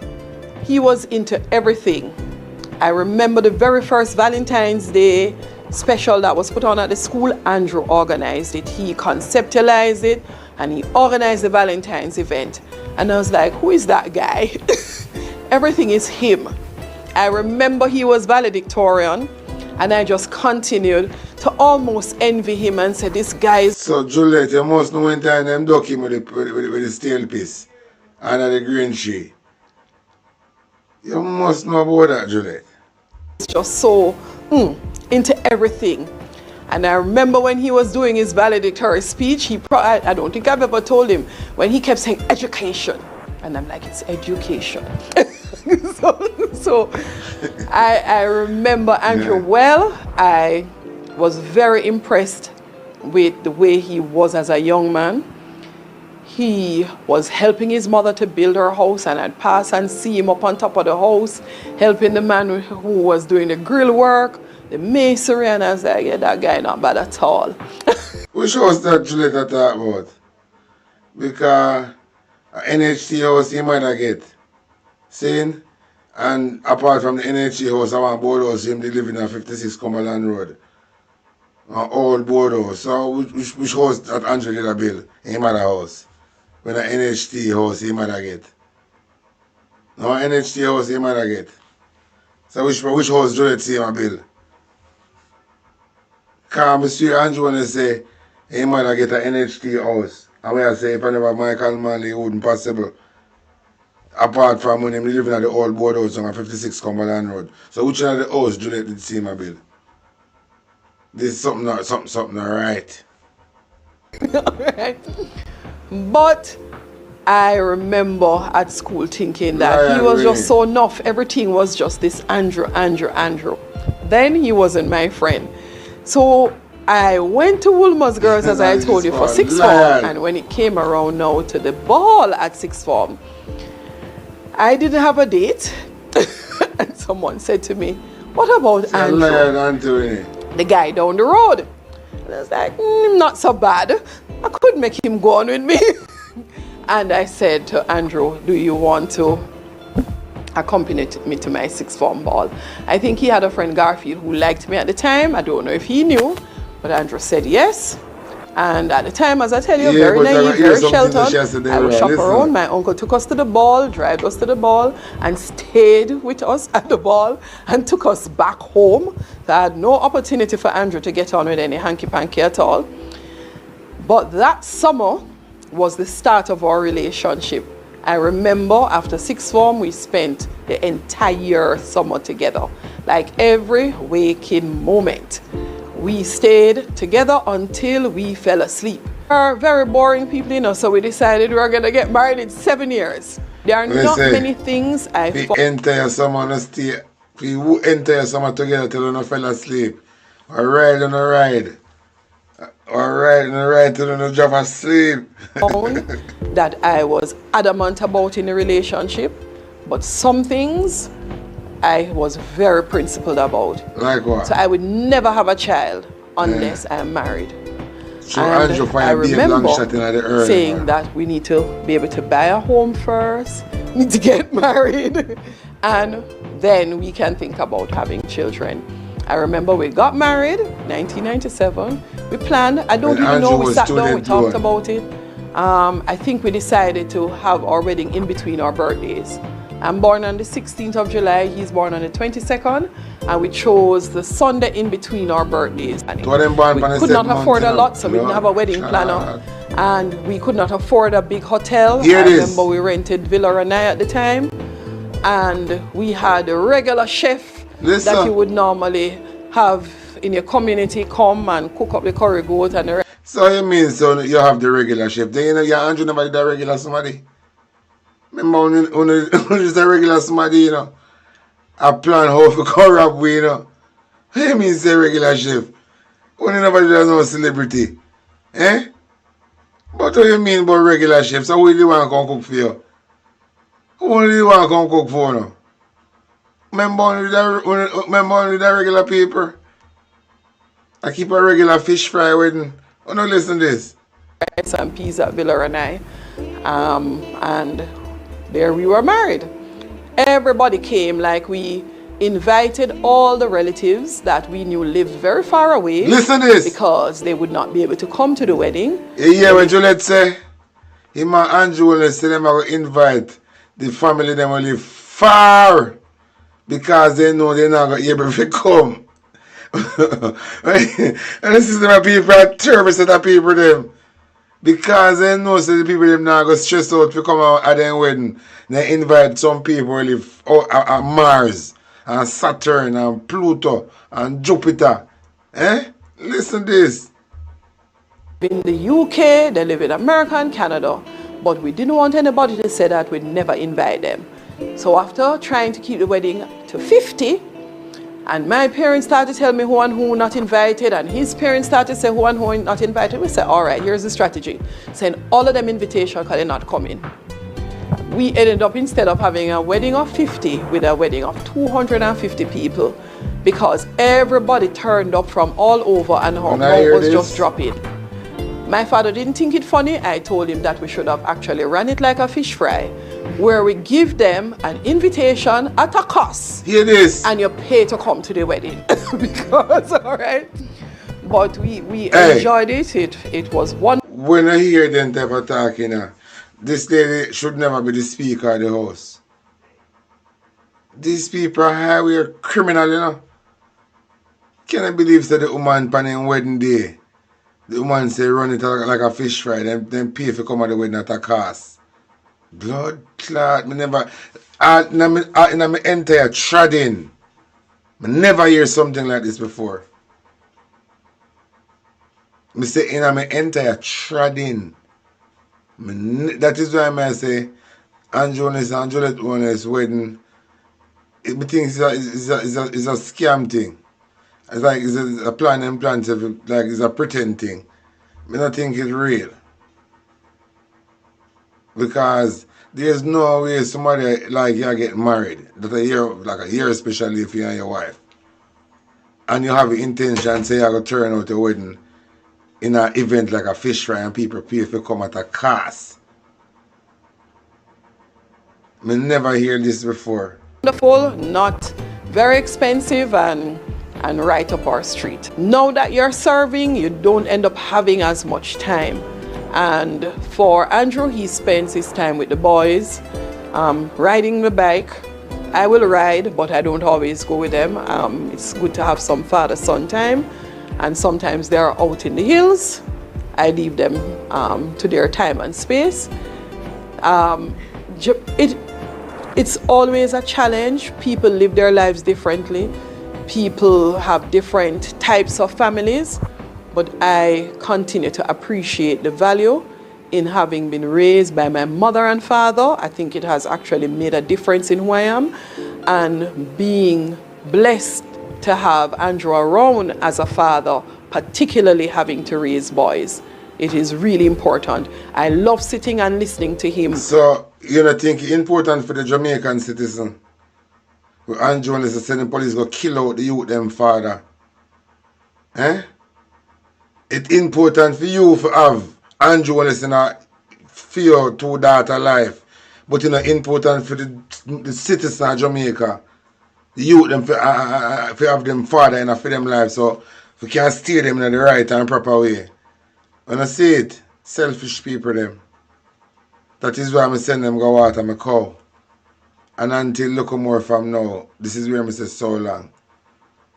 He was into everything. I remember the very first Valentine's Day special that was put on at the school. Andrew organized it. He conceptualized it and he organized the Valentine's event. And I was like, who is that guy? Everything is him. I remember he was valedictorian and I just continued to almost envy him and said, this guy is... So Juliet, you must know when time them duck him with the steel piece under the green tree. You must know about that, Juliet. It's just so into everything. And I remember when he was doing his valedictory speech, I don't think I've ever told him, when he kept saying education. And I'm like, it's education. so I remember Andrew well. I was very impressed with the way he was as a young man. He was helping his mother to build her house, and I'd pass and see him up on top of the house, helping the man who was doing the grill work, the masonry, and I was like, yeah, that guy not bad at all. Which house that Juliet talk about? Because NHT house he might have get. Seeing? And apart from the NHT house, I want board house, him they live in a 56 Cumberland Road. An old board house. So which house that Andrew did a bill in him other house? When an NHT house he might have get. No NHT house he might have get. So which house Juliet see him a bill? Because Mr. Andrew want to say he might have get an NHT house. And we say if I never Michael Manley it wouldn't possible. Apart from when him living at the old boardhouse on 56 Cumberland Road. So which one of the house Juliet did see my bill? This is something not right. Right. But I remember at school thinking that he was just so enough. Everything was just this Andrew. Then he wasn't my friend. So I went to Woolmer's Girls, as I told you, for sixth form. And when it came around now to the ball at sixth form, I didn't have a date. And someone said to me, what about Andrew? The guy down the road. And I was like, not so bad. I could make him go on with me. And I said to Andrew, do you want to accompany me to my sixth form ball? I think he had a friend, Garfield, who liked me at the time. I don't know if he knew, but Andrew said yes. And at the time, as I tell you, very naive, very sheltered. I was chaperone. My uncle took us to the ball, drive us to the ball, and stayed with us at the ball, and took us back home. So I had no opportunity for Andrew to get on with any hanky-panky at all. But that summer was the start of our relationship. I remember after sixth form, we spent the entire summer together. Like every waking moment. We stayed together until we fell asleep. We are very boring people, you know, so we decided we were going to get married in 7 years. There are not many things I We entire summer and stay. We entire summer together till we fell asleep. Or ride on a ride. Or ride on a ride till we drop asleep. That I was adamant about in the relationship, but some things I was very principled about. Like what? So I would never have a child unless I am married. So and Andrew I remember saying man. that we need to be able to buy a home first, need to get married, and then we can think about having children. I remember we got married, 1997. We planned, I don't even know, we sat down, we talked about it. I think we decided to have our wedding in between our birthdays. I'm born on the 16th of July, he's born on the 22nd, and we chose the Sunday in between our birthdays. And we could not afford a lot, so we didn't have a wedding planner. And we could not afford a big hotel. I remember we rented Villa Ranai at the time, and we had a regular chef that you would normally have in your community come and cook up the curry goat and the rest. So you mean so you have the regular chef? Then you know your Andrew never did a regular somebody? Remember when you just a regular somebody, you know? I plan how to cover up with, you know? What do you mean say regular chef? When you never did no celebrity? Eh? But what do you mean about regular chef? So who do you want to come cook for you? Who do you want to come cook for now? Remember only the regular people? I keep a regular fish fry wedding. Oh no, listen to this. Some peas at Villa Ranai. And there we were married. Everybody came, like we invited all the relatives that we knew lived very far away. Listen to this. Because they would not be able to come to the wedding. Yeah, when Juliet say, him and Andrew will say them will invite the family them will live far because they know they're not going to be able to come. And this is the people are terrible set of people them. Because they know so the people them now go stress out to come out at their wedding. They invite some people who live at Mars and Saturn and Pluto and Jupiter. Eh? Listen to this. In the UK, they live in America and Canada. But we didn't want anybody to say that we'd never invite them. So after trying to keep the wedding to 50, and my parents started to tell me who and who not invited, and his parents started to say who and who not invited. We said, all right, here's the strategy. Send all of them invitation because they're not coming. We ended up, instead of having a wedding of 50, with a wedding of 250 people, because everybody turned up from all over and our mouth was just dropping. My father didn't think it funny. I told him that we should have actually run it like a fish fry, where we give them an invitation at a cost. Here it is. And you pay to come to the wedding. Because, all right. But we enjoyed it. It was one. When I hear them type of talking, this lady should never be the speaker of the house. These people are highway criminal, you know. Can I believe that the woman planning wedding day? The woman say run it like a fish fry, then pay for come at the wedding at a cost. Blood clot. Me never, in my entire trading, I never hear something like this before. Me say in my entire trading. That is why I say Anjonis and Juliet Owners wedding. I think it's a scam thing. It's like it's a plan and plan, like it's a pretend thing. I don't think it's real. Because there's no way somebody like you get married. That a year, like a year especially if you and your wife. And you have the intention say you're going to turn out your wedding in an event like a fish fry and people pay if you come at a cost. I never hear this before. Wonderful, not very expensive and right up our street. Now that you're serving, you don't end up having as much time. And for Andrew, he spends his time with the boys, riding the bike. I will ride, but I don't always go with them. It's good to have some father-son time. And sometimes they're out in the hills. I leave them to their time and space. It's always a challenge. People live their lives differently. People have different types of families. But I continue to appreciate the value in having been raised by my mother and father. I think it has actually made a difference in who I am. And being blessed to have Andrew around as a father, particularly having to raise boys. It is really important. I love sitting and listening to him. So, you don't think it's important for the Jamaican citizen? Where Andrew is saying the police go kill out the youth them father. Eh? It's important for you to have Andrew listening for your two daughter life. But it's not important for the citizen of Jamaica. The youth them for have them father and for them life. So we can steer them in the right and proper way. When I see it, selfish people them. That is why I send them go water my cow. And until look more from now, this is where I say so long.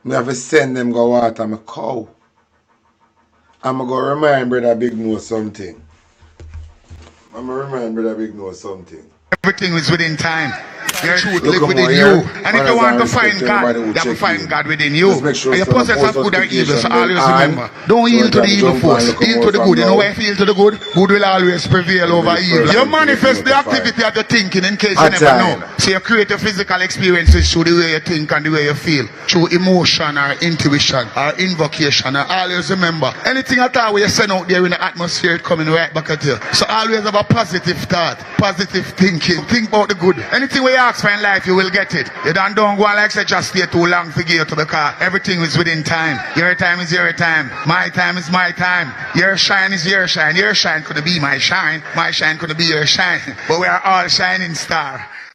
I have to send them go water my cow. I'm going to remind Brother Big know something. Everything is within time. Your truth live within you. And if you want to find God, you have to find God within you. And you possess of good or evil, so always remember, don't yield to the evil force. Yield to the good. You know why you yield to the good? Good will always prevail over evil. You manifest the activity of the thinking in case you never know. So you create your physical experiences through the way you think and the way you feel. Through emotion or intuition or invocation. And always remember, anything at all where you send out there in the atmosphere, it's coming right back at you. So always have a positive thought, positive thinking. Think about the good. Anything where you ask for in life, you will get it. You don't go like say just stay too long to get to the car. Everything is within time. Your time is your time. My time is my time. Your shine is your shine. Your shine could be my shine. My shine could be your shine. But we are all shining star.